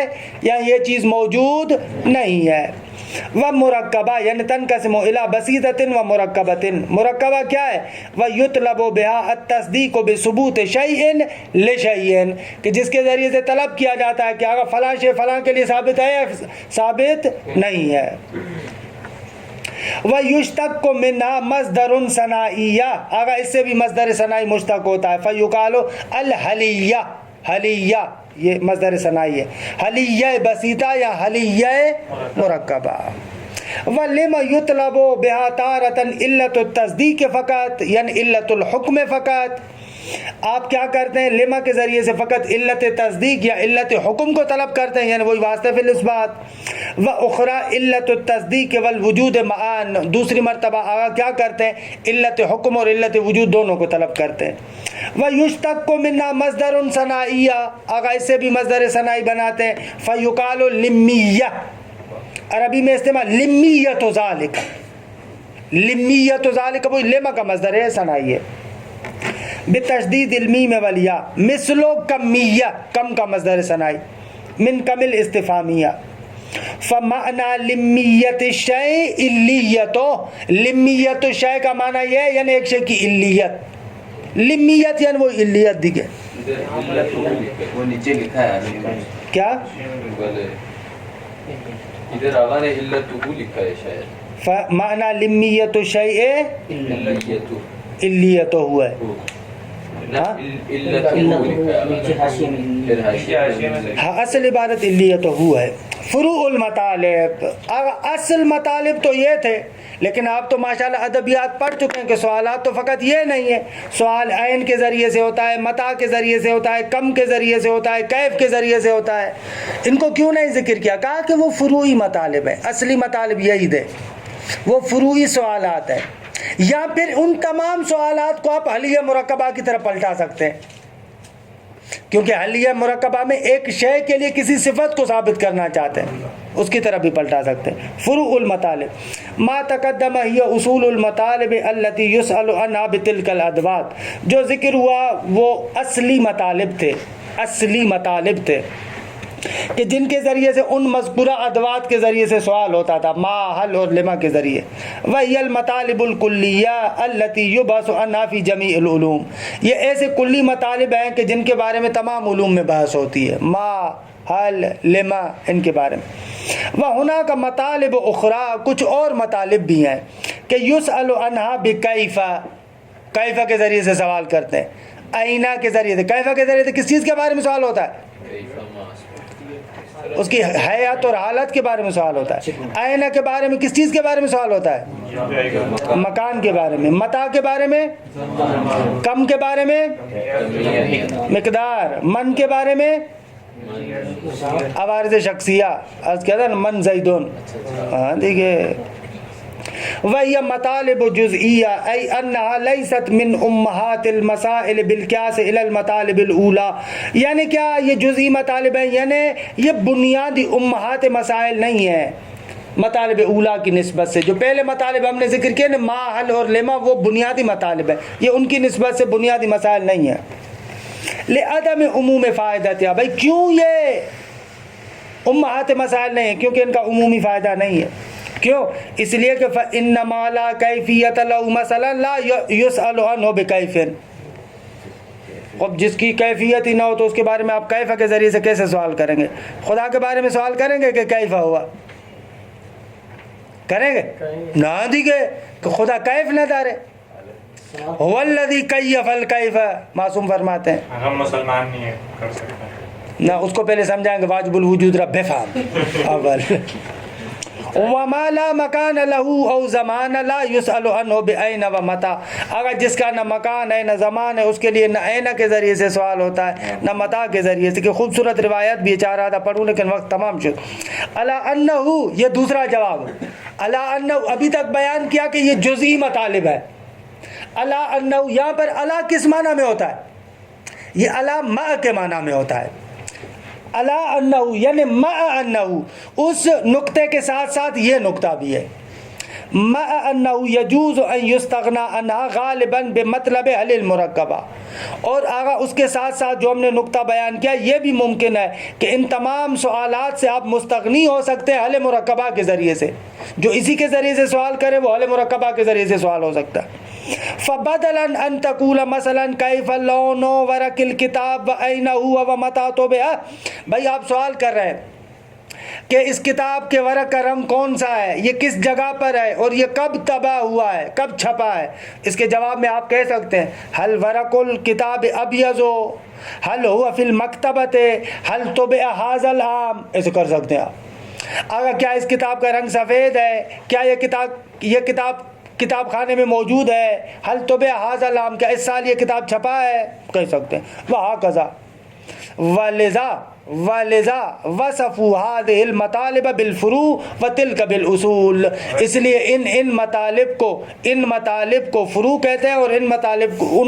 یا یہ چیز موجود نہیں ہے۔ ومرکبہ یعنی تنقسم الی بسیطۃ و مرکبۃ، مرکبہ کیا ہے؟ ویطلب بها التصدیق بثبوت شیء لشیء، کہ جس کے ذریعے سے طلب کیا جاتا ہے کہ اگر فلاں شے فلاں کے لیے ثابت ہے یا ثابت نہیں ہے۔ وَيُشْتَقُّ مِنْهَا مَصْدَرٌ صَنَاعِيٌّ، اگر اس سے بھی مصدر صناعی مشتق ہوتا ہے۔ فَيُقَالُ الْحَلِيَّہ، حلیہ یہ مصدر صناعی ہے، حلیہ بسیطہ یا حلیہ مرکبہ۔ وَلِمَ يُطْلَبُ بِهَا تَارَةً عِلَّةُ التَّصْدِیقِ فقط، یعنی عِلَّةُ الحکم فقط۔ آپ کیا کرتے ہیں؟ لما کے ذریعے سے فقط علت تصدیق یا علت حکم کو طلب کرتے ہیں، یعنی وہی واسطہ فی الاثبات۔ وَأُخْرَى علت التصدیق والوجود معاً، دوسری مرتبہ آگا کیا کرتے ہیں؟ علت حکم اور علت وجود دونوں کو طلب کرتے ہیں۔ وَيُشْتَقُّ مِنْهَا مَصْدَرٌ صَنَاعِيٌّ، آگا اس سے بھی مصدر صناعی بناتے ہیں۔ فَيُقَالُ لِمِّیَّہ، عربی میں استعمال لِمِّیَّةُ ذَلِكَ، لِمِّیَّةُ ذَلِكَ وہ لما کا مصدر صناعی ہے، بتشدید المیم والیا، مثل کمیہ کم کا مصدر صناعی، من کمل استفہامیہ۔ فمعنی لمیت الشیء علیتو، لمیت الشیء کا معنی یہ ہے یعنی ایک شے کی علیت، لمیت یعنی وہ علیت دیگے۔ وہ نیچے لکھا ہے کیا؟ ادھر آغا نے علتو لکھا ہے شاید، فمعنی لمیت الشیء علتو علیتو ہوا ہے، ہاں اصل عبارت علیت ہوا ہے۔ فروع المطالب، اصل مطالب تو یہ تھے، لیکن آپ تو ماشاءاللہ ادبیات پڑھ چکے ہیں کہ سوالات تو فقط یہ نہیں ہے، سوال عین کے ذریعے سے ہوتا ہے، متا کے ذریعے سے ہوتا ہے، کم کے ذریعے سے ہوتا ہے، کیف کے ذریعے سے ہوتا ہے. ان کو کیوں نہیں ذکر کیا؟ کہا کہ وہ فروعی مطالب ہے، اصلی مطالب یہی تھے، وہ فروعی سوالات ہیں. یا پھر ان تمام سوالات کو آپ حلیہ مرکبہ کی طرف پلٹا سکتے ہیں، کیونکہ حلیہ مرکبہ میں ایک شے کے لیے کسی صفت کو ثابت کرنا چاہتے ہیں، اس کی طرف بھی پلٹا سکتے ہیں. فروع المطالب ما تقدم ہی اصول المطالب التي يسأل عنها بتلك الادوات، جو ذکر ہوا وہ اصلی مطالب تھے، اصلی مطالب تھے کہ جن کے ذریعے سے ان مذکورہ ادوات کے ذریعے سے سوال ہوتا تھا، ما، حل اور لما کے ذریعے. وہی المطالب الکلیہ التي يبحث عنها في جميع العلوم، یہ ایسے کلی مطالب ہیں کہ جن کے بارے میں تمام علوم میں بحث ہوتی ہے، ما، حل، لما، ان کے بارے میں. وہنا کا مطالب اخرى، کچھ اور مطالب بھی ہیں کہ یسأل عنها بکیف، کیف کے ذریعے سے سوال کرتے ہیں، آئینہ کے ذریعے سے. کیف کے ذریعے سے کس چیز کے بارے میں سوال ہوتا ہے؟ اس کی حیات اور حالت کے بارے میں سوال ہوتا ہے. آئینہ کے بارے میں کس چیز کے بارے میں سوال ہوتا ہے؟ مکان کے بارے میں. متا کے بارے میں؟ کم کے بارے میں؟ مقدار. من کے بارے میں؟ عوارض شخصیہ. از کہتا ہے من زیدون. ہاں دیکھیے، وَهِيَ مطالب جزئیہ ای انہا لیست من امہات المسائل بالقیاس الی المطالب الاولی، یعنی کیا یہ جزئی مطالب ہیں، یعنی یہ بنیادی امہات مسائل نہیں ہیں مطالب اولا کی نسبت سے. جو پہلے مطالب ہم نے ذکر کیے نا، ما، حل اور لما، وہ بنیادی مطالب ہیں، یہ ان کی نسبت سے بنیادی مسائل نہیں ہیں. لعدم عموم فائدتها، بھائی کیوں یہ امہات مسائل نہیں ہیں؟ کیونکہ ان کا عمومی فائدہ نہیں ہے. کیوں؟ اس لیے کہ فَإِنَّمَا لَا كَيْفِيَّةَ لَهُ مَثَلًا لَا يُسْأَلُ عَنْهُ بِكَيْفٍ. اب جس کی کیفیت ہی نہ ہو تو اس کے بارے میں آپ کیفہ کے ذریعے سے کیسے سوال کریں گے؟ خدا کے بارے میں سوال کریں گے کہ کیفہ ہوا؟ کریں گے؟ نہ دیگے کہ خدا کیف نہ دارے. هُوَ الَّذِي كَيَّفَ الْكَيْفَ، معصوم فرماتے ہیں. ہم مسلمان نہیں ہیں، کر سکتے ہیں نہ اس کو پہلے سمجھائیں گے واجب الوجود رب فہم اول. وما لا مکان له او زمان لا يسأل عنه بأين ومتى، اگر جس کا نہ مکان ہے نہ زمان ہے، اس کے لیے نہ عین کے ذریعے سے سوال ہوتا ہے نہ متا کے ذریعے سے. کہ خوبصورت روایت بھی چاہ رہا تھا پڑھوں لیکن وقت تمام شد. الا انه، یہ دوسرا جواب. الا انه ابھی تک بیان کیا کہ یہ جزئی مطالب ہے. الا انه یہاں پر الا کس معنی میں ہوتا ہے؟ یہ الا ما کے معنی میں ہوتا ہے. الا انہو یعنی مع انہو، اس نقطے کے ساتھ ساتھ یہ نقطہ بھی ہے. مع انہو یجوز ان یستغنا عنہا غالباً بمطلب حل المرکبہ، اور آگا اس کے ساتھ ساتھ جو ہم نے نقطہ بیان کیا یہ بھی ممکن ہے کہ ان تمام سوالات سے آپ مستغنی ہو سکتے ہیں حل مرکبہ کے ذریعے سے. جو اسی کے ذریعے سے سوال کرے وہ حل مرکبہ کے ذریعے سے سوال ہو سکتا ہے. فبدلا ان تقول مثلا کیف اللون ورق الکتاب واین هو ومتى طبع، بھائی آپ سوال کر رہے ہیں کہ اس کتاب کے ورق کا رنگ کون سا ہے، یہ کس جگہ پر ہے اور یہ کب طبع ہوا ہے، کب چھپا ہے. اس کے جواب میں آپ کہہ سکتے ہیں هل ورق الکتاب ابیض، هل هو فی المکتبۃ، هل طبع هذا العام، ایسے کر سکتے ہیں آپ. اگر کیا اس کتاب کا رنگ سفید ہے، کیا یہ کتاب خانے میں موجود ہے، حل طبع هذا العام، کیا اس سال یہ کتاب چھپا ہے، کہہ سکتے ہیں. وہکذا ولذا وصفوا هذه المطالب بالفروع وتلك بالاصول، اس لیے ان مطالب کو فروع کہتے ہیں اور ان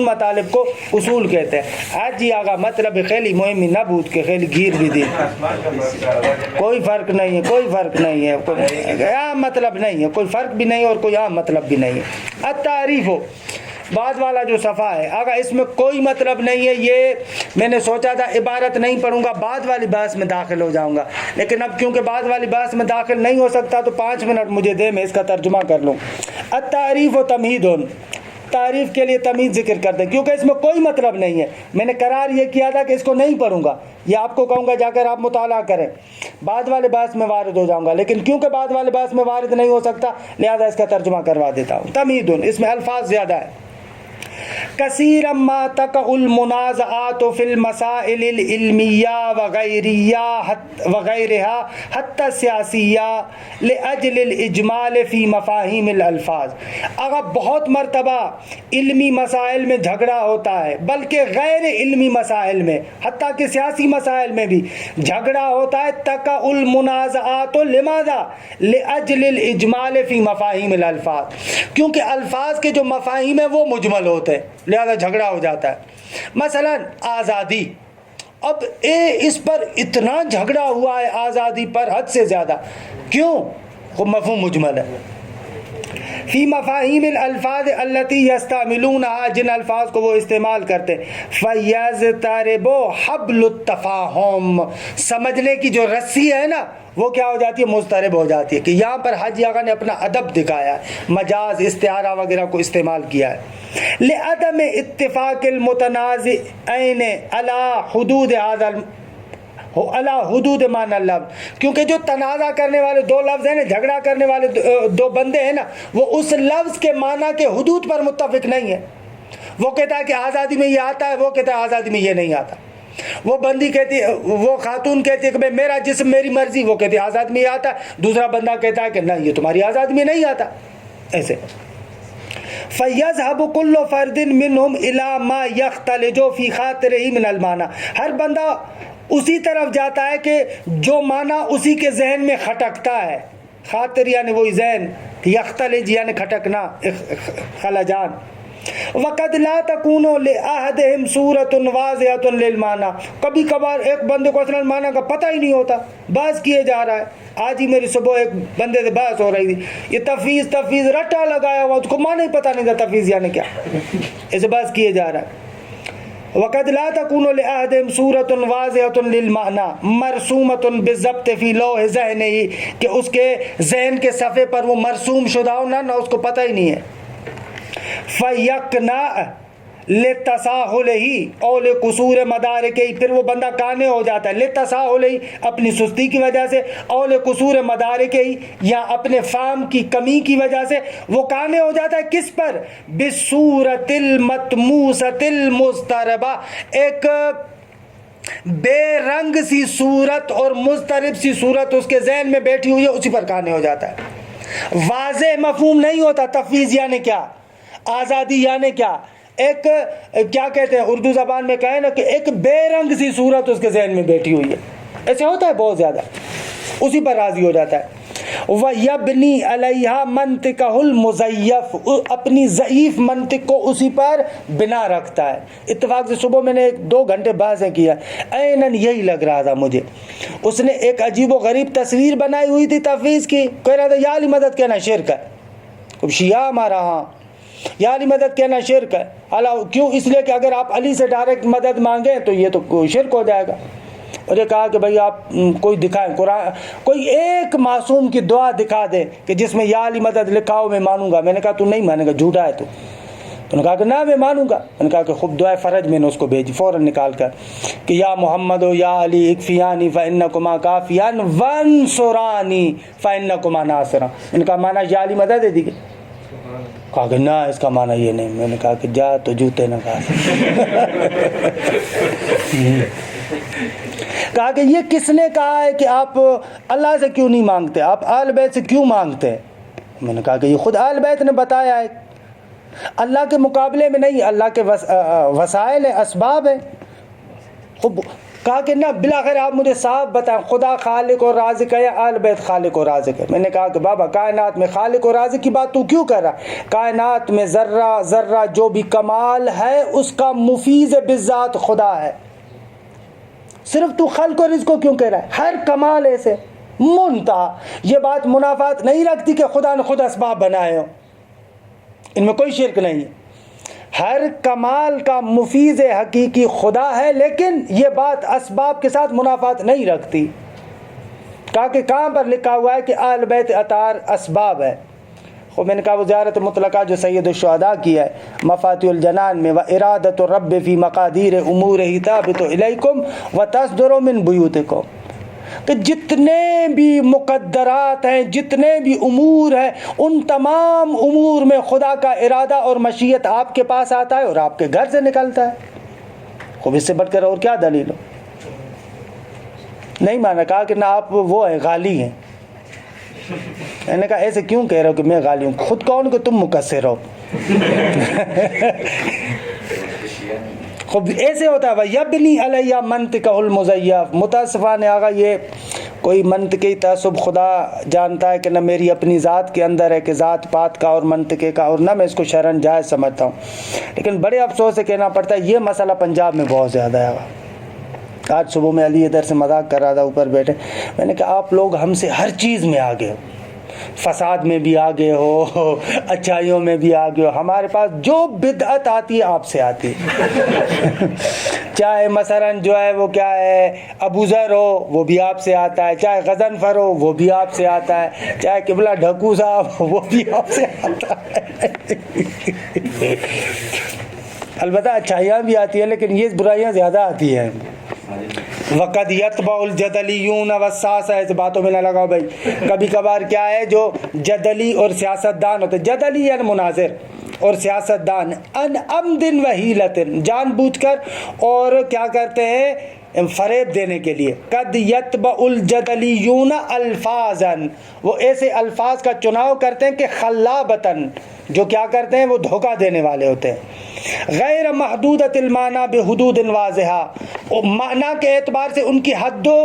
مطالب کو اصول کہتے ہیں. آج جی آگا مطلب خیلی مهمی نبود که خیلی گیر بدید، کوئی فرق نہیں ہے، کوئی عام مطلب نہیں ہے، کوئی فرق بھی نہیں اور کوئی عام مطلب بھی نہیں ہے. التعریف ہو بعد والا جو صفحہ ہے، اگر اس میں کوئی مطلب نہیں ہے، یہ میں نے سوچا تھا عبارت نہیں پڑھوں گا، بعد والی بحث میں داخل ہو جاؤں گا، لیکن اب کیونکہ بعد والی بحث میں داخل نہیں ہو سکتا تو 5 منٹ مجھے دے، میں اس کا ترجمہ کر لوں. التعریف و تمہید، تعریف کے لیے تمیز ذکر کر دیں کیونکہ اس میں کوئی مطلب نہیں ہے. میں نے قرار یہ کیا تھا کہ اس کو نہیں پڑھوں گا، یہ آپ کو کہوں گا جا کر آپ مطالعہ کریں، بعد والے بحث میں وارد ہو جاؤں گا، لیکن کیونکہ بعد والے بحث میں وارد نہیں ہو سکتا لہذا اس کا ترجمہ کروا دیتا ہوں. تمہید، اس میں الفاظ زیادہ ہے. کثیرا ما تقع المنازعات فی المسائل العلمیہ وغیرها حتی السیاسیہ لأجل الاجمال فی مفاہیم الالفاظ. اگر بہت مرتبہ علمی مسائل میں جھگڑا ہوتا ہے، بلکہ غیر علمی مسائل میں، حتیٰ کہ سیاسی مسائل میں بھی جھگڑا ہوتا ہے. تقع المنازعات لماذا؟ لأجل الاجمال فی مفاہیم الالفاظ، کیونکہ الفاظ کے جو مفاہیم ہیں وہ مجمل ہوتے ہیں، لہذا جھگڑا ہو جاتا ہے. مثلا آزادی، اب اس پر اتنا جھگڑا ہوا ہے آزادی پر حد سے زیادہ، کیوں؟ وہ مفہوم مجمل ہے. فی مفاہیم الالفاظ التي یستعملونها، جن الفاظ کو وہ استعمال کرتے ہیں. فیضطرب حبل التفاہم، سمجھنے کی جو رسی ہے نا وہ کیا ہو جاتی ہے؟ مضطرب ہو جاتی ہے. کہ یہاں پر حاجی آغا نے اپنا ادب دکھایا ہے، مجاز، استعارہ وغیرہ کو استعمال کیا ہے. لعدم اتفاق المتنازعین علی حدود هذا اللہ حدود معنی اللفظ، کیونکہ جو تنازع کرنے والے دو لفظ ہیں نا، جھگڑا کرنے والے دو بندے ہیں نا، وہ اس لفظ کے معنی کے حدود پر متفق نہیں ہے. وہ کہتا ہے کہ آزادی میں یہ آتا ہے، وہ کہتا ہے آزادی میں یہ نہیں آتا. وہ بندی کہتی ہے، وہ خاتون کہتی ہے کہ میرا جسم میری مرضی، وہ کہتی ہے آزادی میں یہ آتا ہے. دوسرا بندہ کہتا ہے کہ نہیں، یہ تمہاری آزادی میں نہیں آتا. ایسے فَيَذْهَبُ كُلُّ فَرْدٍ مِّنْهُمْ إِلَى مَا يَخْتَلِجُ فِي خَاطِرِهِ مِنَ الْمَعْنَى، ہر بندہ اسی طرف جاتا ہے کہ جو معنی اسی کے ذہن میں کھٹکتا ہے. خاطر یعنی وہی ذہن، یختلج یعنی کھٹکنا، خلجان. وقد لا تكون لأحدهم صورة واضحة للمعنى، کبھی کبھار ایک بندے کو اصلا معنی کا پتہ ہی نہیں ہوتا، بحث کیے جا رہا ہے. آج ہی میری صبح ایک بندے سے بحث ہو رہی تھی، یہ تفویض رٹا لگایا ہوا، اس کو معنی ہی پتہ نہیں تھا تفویض یعنی کیا، ایسے بحث کیے جا رہا ہے. وقد لا تكون لأحدهم صورة واضحة للمعنى مرسومة بالضبط في لوح ذہنه، کہ اس کے ذہن کے صفحے پر وہ مرسوم شدہ ہو نہ اس کو پتہ ہی نہیں ہے. فَيَقْنَعْ لِتَسَاهُلِهِ أَوْ لِقُصُورِ مَدَارِكِهِ، پھر وہ بندہ کانے ہو جاتا ہے. لِتَسَاهُلِهِ، اپنی سستی کی وجہ سے، أَوْ لِقُصُورِ مَدَارِكِهِ، یا اپنے فہم کی کمی کی وجہ سے وہ کانے ہو جاتا ہے. کس پر؟ بِالصُّورَةِ الْمَطْمُوسَةِ الْمُضْطَرَبَةِ، ایک بے رنگ سی صورت اور مضطرب سی صورت اس کے ذہن میں بیٹھی ہوئی ہے، اسی پر کانے ہو جاتا ہے. واضح مفہوم نہیں ہوتا تفویض یعنی کیا، آزادی یعنی کیا. ایک کیا کہتے ہیں اردو زبان میں کہیں نا کہ ایک بے رنگ سی صورت اس کے ذہن میں بیٹھی ہوئی ہے، ایسے ہوتا ہے بہت زیادہ، اسی پر راضی ہو جاتا ہے. وَيَبْنِي عَلَيْهَا مَنْطِقَهُ الْمُزَيَّفُ، اپنی ضعیف منطق کو اسی پر بنا رکھتا ہے. اتفاق سے صبح میں نے 2 گھنٹے بحثیں کیا، عیناً یہی لگ رہا تھا مجھے. اس نے ایک عجیب و غریب تصویر بنائی ہوئی تھی تفویض کی، کہہ رہا تھا یا علی مدد کہنا شرک ہے. اب شیعہ ہمارا، ہاں یا علی مدد کہنا شرک ہے. کیوں؟ اس لیے کہ اگر آپ علی سے ڈائریکٹ مدد مانگیں تو یہ تو شرک ہو جائے گا. اور یہ کہا کہ بھئی آپ کوئی دکھائیں، قرآن کوئی ایک معصوم کی دعا دکھا دیں کہ جس میں یا علی مدد لکھا ہو، میں مانوں گا. میں نے کہا تو نہیں مانے گا، جھوٹا ہے تو. تو نے کہا کہ نہ میں مانوں گا. میں نے کہا کہ خوب دعائے فرج میں نے اس کو بھیجی فوراً نکال کر کہ یا محمد و یا علی اکفیانی فإنکما کافیان وانصرانی فإنکما ناصران. میں نے کہا مانا یا علی مدد ہے دیگه. کہا کہ نہ اس کا معنی یہ نہیں. میں نے کہا کہ جا تو جوتے نہ کھا. کہا کہ یہ کس نے کہا ہے کہ آپ اللہ سے کیوں نہیں مانگتے، آپ آل بیت سے کیوں مانگتے ہیں؟ میں نے کہا کہ یہ خود آل بیت نے بتایا ہے، اللہ کے مقابلے میں نہیں، اللہ کے وسائل ہیں، اسباب ہیں. خوب کہا کہ نہ بلاخر آپ مجھے صاف بتائیں خدا خالق اور رازق ہے یا آل بیت خالق اور رازق ہے. میں نے کہا کہ بابا کائنات میں خالق اور رازق کی بات تو کیوں کر رہا ہے؟ کائنات میں ذرہ ذرہ جو بھی کمال ہے اس کا مفیض بالذات خدا ہے. صرف تو خلق و رزق کو کیوں کہہ رہا ہے؟ ہر کمال ایسے منتہا. یہ بات منافات نہیں رکھتی کہ خدا نے خود اسباب بنائے ہوں، ان میں کوئی شرک نہیں ہے. ہر کمال کا مفیض حقیقی خدا ہے، لیکن یہ بات اسباب کے ساتھ منافات نہیں رکھتی. کہا کہ کہاں پر لکھا ہوا ہے کہ اہل بیت اطہار اسباب ہے؟ خب میں نے کہا وہ زیارت مطلقہ جو سید الشہداء کی ہے مفاتیح الجنان میں، وَإِرَادَةُ الرَّبِّ فِي مَقَادِيرِ أُمُورِهِ تَابِتُ إِلَيْكُمْ وَتَصْدُرُ مِنْ بُيُوتِكُمْ. کہ جتنے بھی مقدرات ہیں، جتنے بھی امور ہیں، ان تمام امور میں خدا کا ارادہ اور مشیت آپ کے پاس آتا ہے اور آپ کے گھر سے نکلتا ہے۔ خوب اس سے بڑھ کر اور کیا دلیل ہو؟ نہیں مانا، کہا کہ نہ آپ وہ ہیں غالی ہیں۔ میں نے کہا ایسے کیوں کہہ رہے ہو کہ میں غالی ہوں؟ خود کون کہ تم مقصر ہو؟ خوب ایسے ہوتا ہے وَيَبْنِي عَلَيَّ مَنْطِقَهُ الْمُزَيَّفِ۔ متاسفانہ آگا یہ کوئی منطقی تعصب خدا جانتا ہے کہ نہ میری اپنی ذات کے اندر ہے کہ ذات پات کا اور منطقے کا، اور نہ میں اس کو شرعاً جائز سمجھتا ہوں، لیکن بڑے افسوس سے کہنا پڑتا ہے یہ مسئلہ پنجاب میں بہت زیادہ ہے۔ آج صبح میں علی ادھر سے مذاق کر رہا تھا اوپر بیٹھے، میں نے کہا آپ لوگ ہم سے ہر چیز میں آگے ہو، فساد میں بھی آگے ہو، اچھائیوں میں بھی آگے ہو، ہمارے پاس جو بدعت آتی ہے آپ سے آتی ہے۔ چاہے مثلاً جو ہے وہ کیا ہے ابو ذر ہو وہ بھی آپ سے آتا ہے، چاہے غضنفر ہو وہ بھی آپ سے آتا ہے، چاہے قبلہ ڈھکو صاحب ہو وہ بھی آپ سے آتا ہے۔ البتہ اچھائیاں بھی آتی ہیں لیکن یہ برائیاں زیادہ آتی ہیں۔ وقد یتبع الجدلیون والساسہ، ایسے باتوں میں نہ لگاؤ بھائی۔ کبھی کبھار کیا ہے جو جدلی اور سیاست دان ہوتے، جدلی یعنی مناظر اور سیاست دان، ان عمد وحیلت، جان بوجھ کر اور کیا کرتے ہیں فریب دینے کے لیے۔ قد یتبع الجدلیون الفاظا، وہ ایسے الفاظ کا چناؤ کرتے ہیں کہ خلابتاً، جو کیا کرتے ہیں وہ دھوکہ دینے والے ہوتے ہیں۔ غیر محدودۃ المعنی بحدود واضحہ، معنی کے اعتبار سے ان کی حد و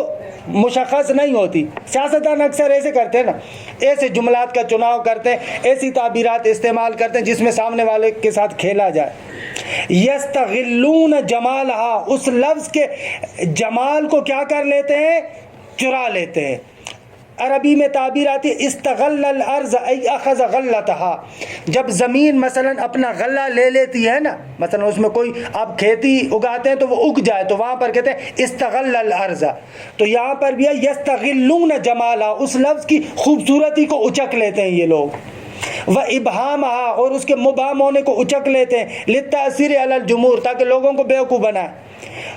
مشخص نہیں ہوتی۔ سیاستدان اکثر ایسے کرتے ہیں نا، ایسے جملات کا چناؤ کرتے ہیں، ایسی تعبیرات استعمال کرتے ہیں جس میں سامنے والے کے ساتھ کھیلا جائے۔ یستغلون جمالہا، اس لفظ کے جمال کو کیا کر لیتے ہیں چرا لیتے ہیں۔ عربی میں تعبیر آتی ہے استغل الارض ای اخذ غلتہا، جب زمین مثلا اپنا غلہ لے لیتی ہے نا، مثلا اس میں کوئی آپ کھیتی اگاتے ہیں تو وہ اگ جائے تو وہاں پر کہتے ہیں استغل الارض، تو یہاں پر بھی ہے یستغلون جمالہا، اس لفظ کی خوبصورتی کو اچک لیتے ہیں یہ لوگ۔ وابہامہا، اور اس کے مبہم ہونے کو اچک لیتے ہیں، للتأثیر علی الجمہور، تاکہ لوگوں کو بیوقوف بنائے۔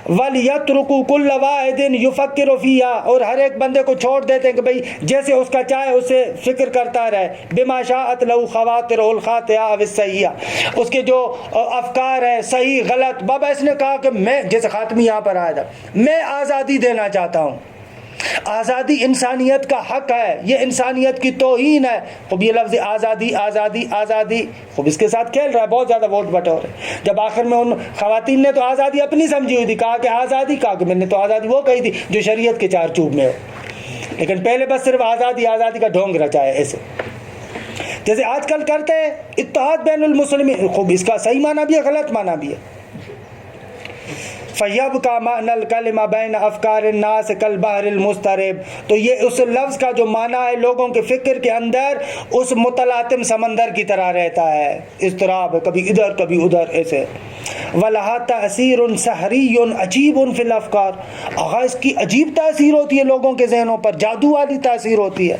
وَلْيَتْرُكُوا كُلَّ وَاحِدٍ يُفَكِّرُ فِيهَا، اور ہر ایک بندے کو چھوڑ دیتے ہیں کہ بھئی جیسے اس کا چاہے اسے فکر کرتا رہے۔ بِمَا شَاءَتْ لَهُ خَوَاطِرُهُ الْخَاطِئَةُ أَوِ السَّيِّئَةُ، اس کے جو افکار ہیں صحیح غلط، بابا اس نے کہا کہ میں، جیسے خاتمی یہاں پر آیا تھا، میں آزادی دینا چاہتا ہوں، آزادی انسانیت کا حق ہے، یہ انسانیت کی توہین ہے۔ خوب یہ لفظ آزادی آزادی آزادی، خوب اس کے ساتھ کھیل رہا ہے، بہت زیادہ ووٹ بٹور ہے۔ جب آخر میں ان خواتین نے تو آزادی اپنی سمجھی ہوئی تھی، کہا کہ آزادی، کہا کہ میں نے تو آزادی وہ کہی تھی جو شریعت کے چار چوب میں ہو، لیکن پہلے بس صرف آزادی آزادی کا ڈھونگ رچا ہے، ایسے جیسے آج کل کرتے ہیں اتحاد بین المسلمین۔ خوب اس کا صحیح معنی بھی ہے، غلط معنی بھی ہے۔ فَيَبْقَى مَعْنَى الْكَلِمَةِ بَيْنَ أَفْكَارِ النَّاسِ كَالْبَحْرِ الْمُضْطَرِبِ، تو یہ اس لفظ کا جو معنی ہے لوگوں کے فکر کے اندر اس متلاطم سمندر کی طرح رہتا ہے، اضطراب ہے، کبھی ادھر کبھی ادھر، ایسے۔ وَلَهَا تَأْثِيرٌ سَحْرِيٌّ عَجِيبٌ فِي الْأَفْكَارِ، آغاز اس کی عجیب تاثیر ہوتی ہے لوگوں کے ذہنوں پر، جادو والی تاثیر ہوتی ہے۔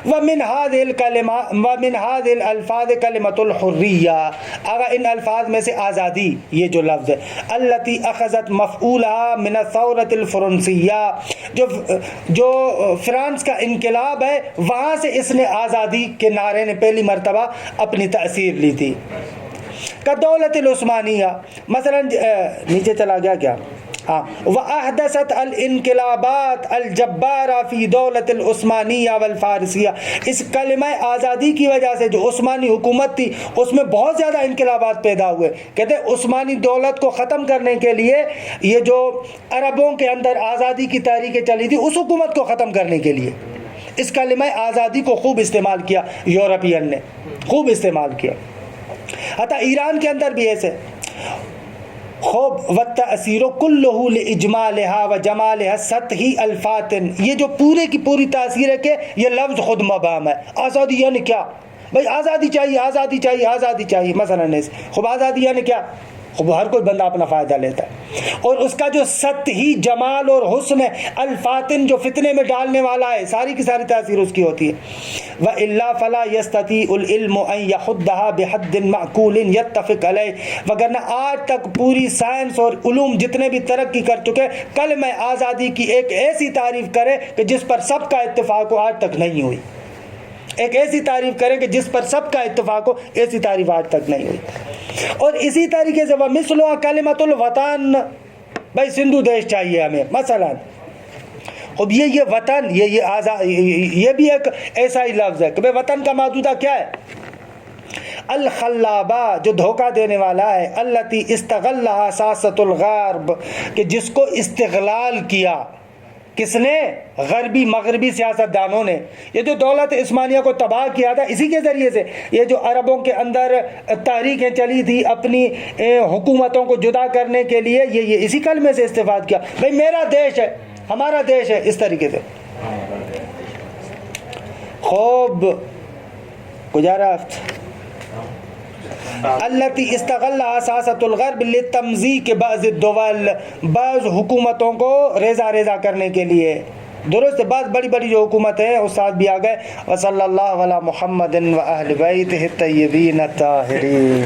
وَمِنْ هَذِهِ الْأَلْفَاظِ كَلِمَةُ الْحُرِّيَّةِ، اگر ان الفاظ میں سے آزادی، یہ جو لفظ ہے، التي اخذت مفعولها من الثورة الفرنسية، جو فرانس کا انقلاب ہے وہاں سے اس نے آزادی کے نعرے نے پہلی مرتبہ اپنی تاثیر لی تھی۔ كدولة العثمانية، مثلا نیچے چلا گیا کیا، وَأَحْدَثَتْ الْإِنْقِلَابَاتِ الْجَبَّارَةَ فِي دَوْلَةِ الْعُثْمَانِيَّةِ وَالْفَارِسِيَّةِ، اس کلمہ آزادی کی وجہ سے جو عثمانی حکومت تھی اس میں بہت زیادہ انقلابات پیدا ہوئے۔ کہتے ہیں عثمانی دولت کو ختم کرنے کے لیے یہ جو عربوں کے اندر آزادی کی تحریکیں چلی تھی، اس حکومت کو ختم کرنے کے لیے اس کلمہ آزادی کو خوب استعمال کیا، یورپین نے خوب استعمال کیا، حتیٰ ایران کے اندر بھی ایسے۔ خوب والتأثیر کلہ لإجمالها وجمالها سطحی الفاظ، یہ جو پورے کی پوری تاثیر ہے کہ یہ لفظ خود مبہم ہے۔ آزادی یعنی کیا؟ بھئی آزادی چاہیے آزادی چاہیے آزادی چاہیے، مثلا خوب آزادی یعنی کیا؟ وہ ہر کوئی بندہ اپنا فائدہ لیتا ہے، اور اس کا جو سطحی جمال اور حسن ہے، الفاتن جو فتنے میں ڈالنے والا ہے، ساری کی ساری تاثیر اس کی ہوتی ہے۔ وَإِلَّا فَلَا يَسْتَطِيعُ الْعِلْمُ أَن يَحُدَّهَا بِحَدٍّ مَعْقُولٍ يَتَّفِقُ عَلَيْهِ، وگرنہ آج تک پوری سائنس اور علوم جتنے بھی ترقی کر چکے، کلمہ آزادی کی ایک ایسی تعریف کرے کہ جس پر سب کا اتفاق ہو، آج تک نہیں ہوئی۔ ایک ایسی تعریف کریں کہ جس پر سب کا اتفاق ہو، ایسی تعریف آج تک نہیں ہوئی۔ اور اسی طریقے سے وَمِثْلُهَا كَلِمَةُ الْوَطَن، بھائی سندھو دیش چاہیے ہمیں مثلا، اب یہ وطن یہ آزاد، یہ بھی ایک ایسا ہی لفظ ہے کہ بھئی وطن کا مادودہ کیا ہے؟ الخلابہ، جو دھوکہ دینے والا ہے، التی استغلها ساست الغرب، کہ جس کو استغلال کیا کس نے؟ غربی مغربی سیاست دانوں نے۔ یہ جو دولت عثمانیہ کو تباہ کیا تھا اسی کے ذریعے سے، یہ جو عربوں کے اندر تحریکیں چلی تھی اپنی حکومتوں کو جدا کرنے کے لیے، یہ اسی کلمے سے استفاد کیا، بھئی میرا دیش ہے، ہمارا دیش ہے، اس طریقے سے۔ خوب گزارفت التی استغلها سیاست الغرب لتمزیق بعض الدول، بعض حکومتوں کو ریزہ ریزہ کرنے کے لیے، درست ہے، بعض بڑی بڑی جو حکومتیں ہیں استاد بھی آ گئے۔ وصلی اللہ علی محمد و اہل بیتہ الطیبین الطاہرین۔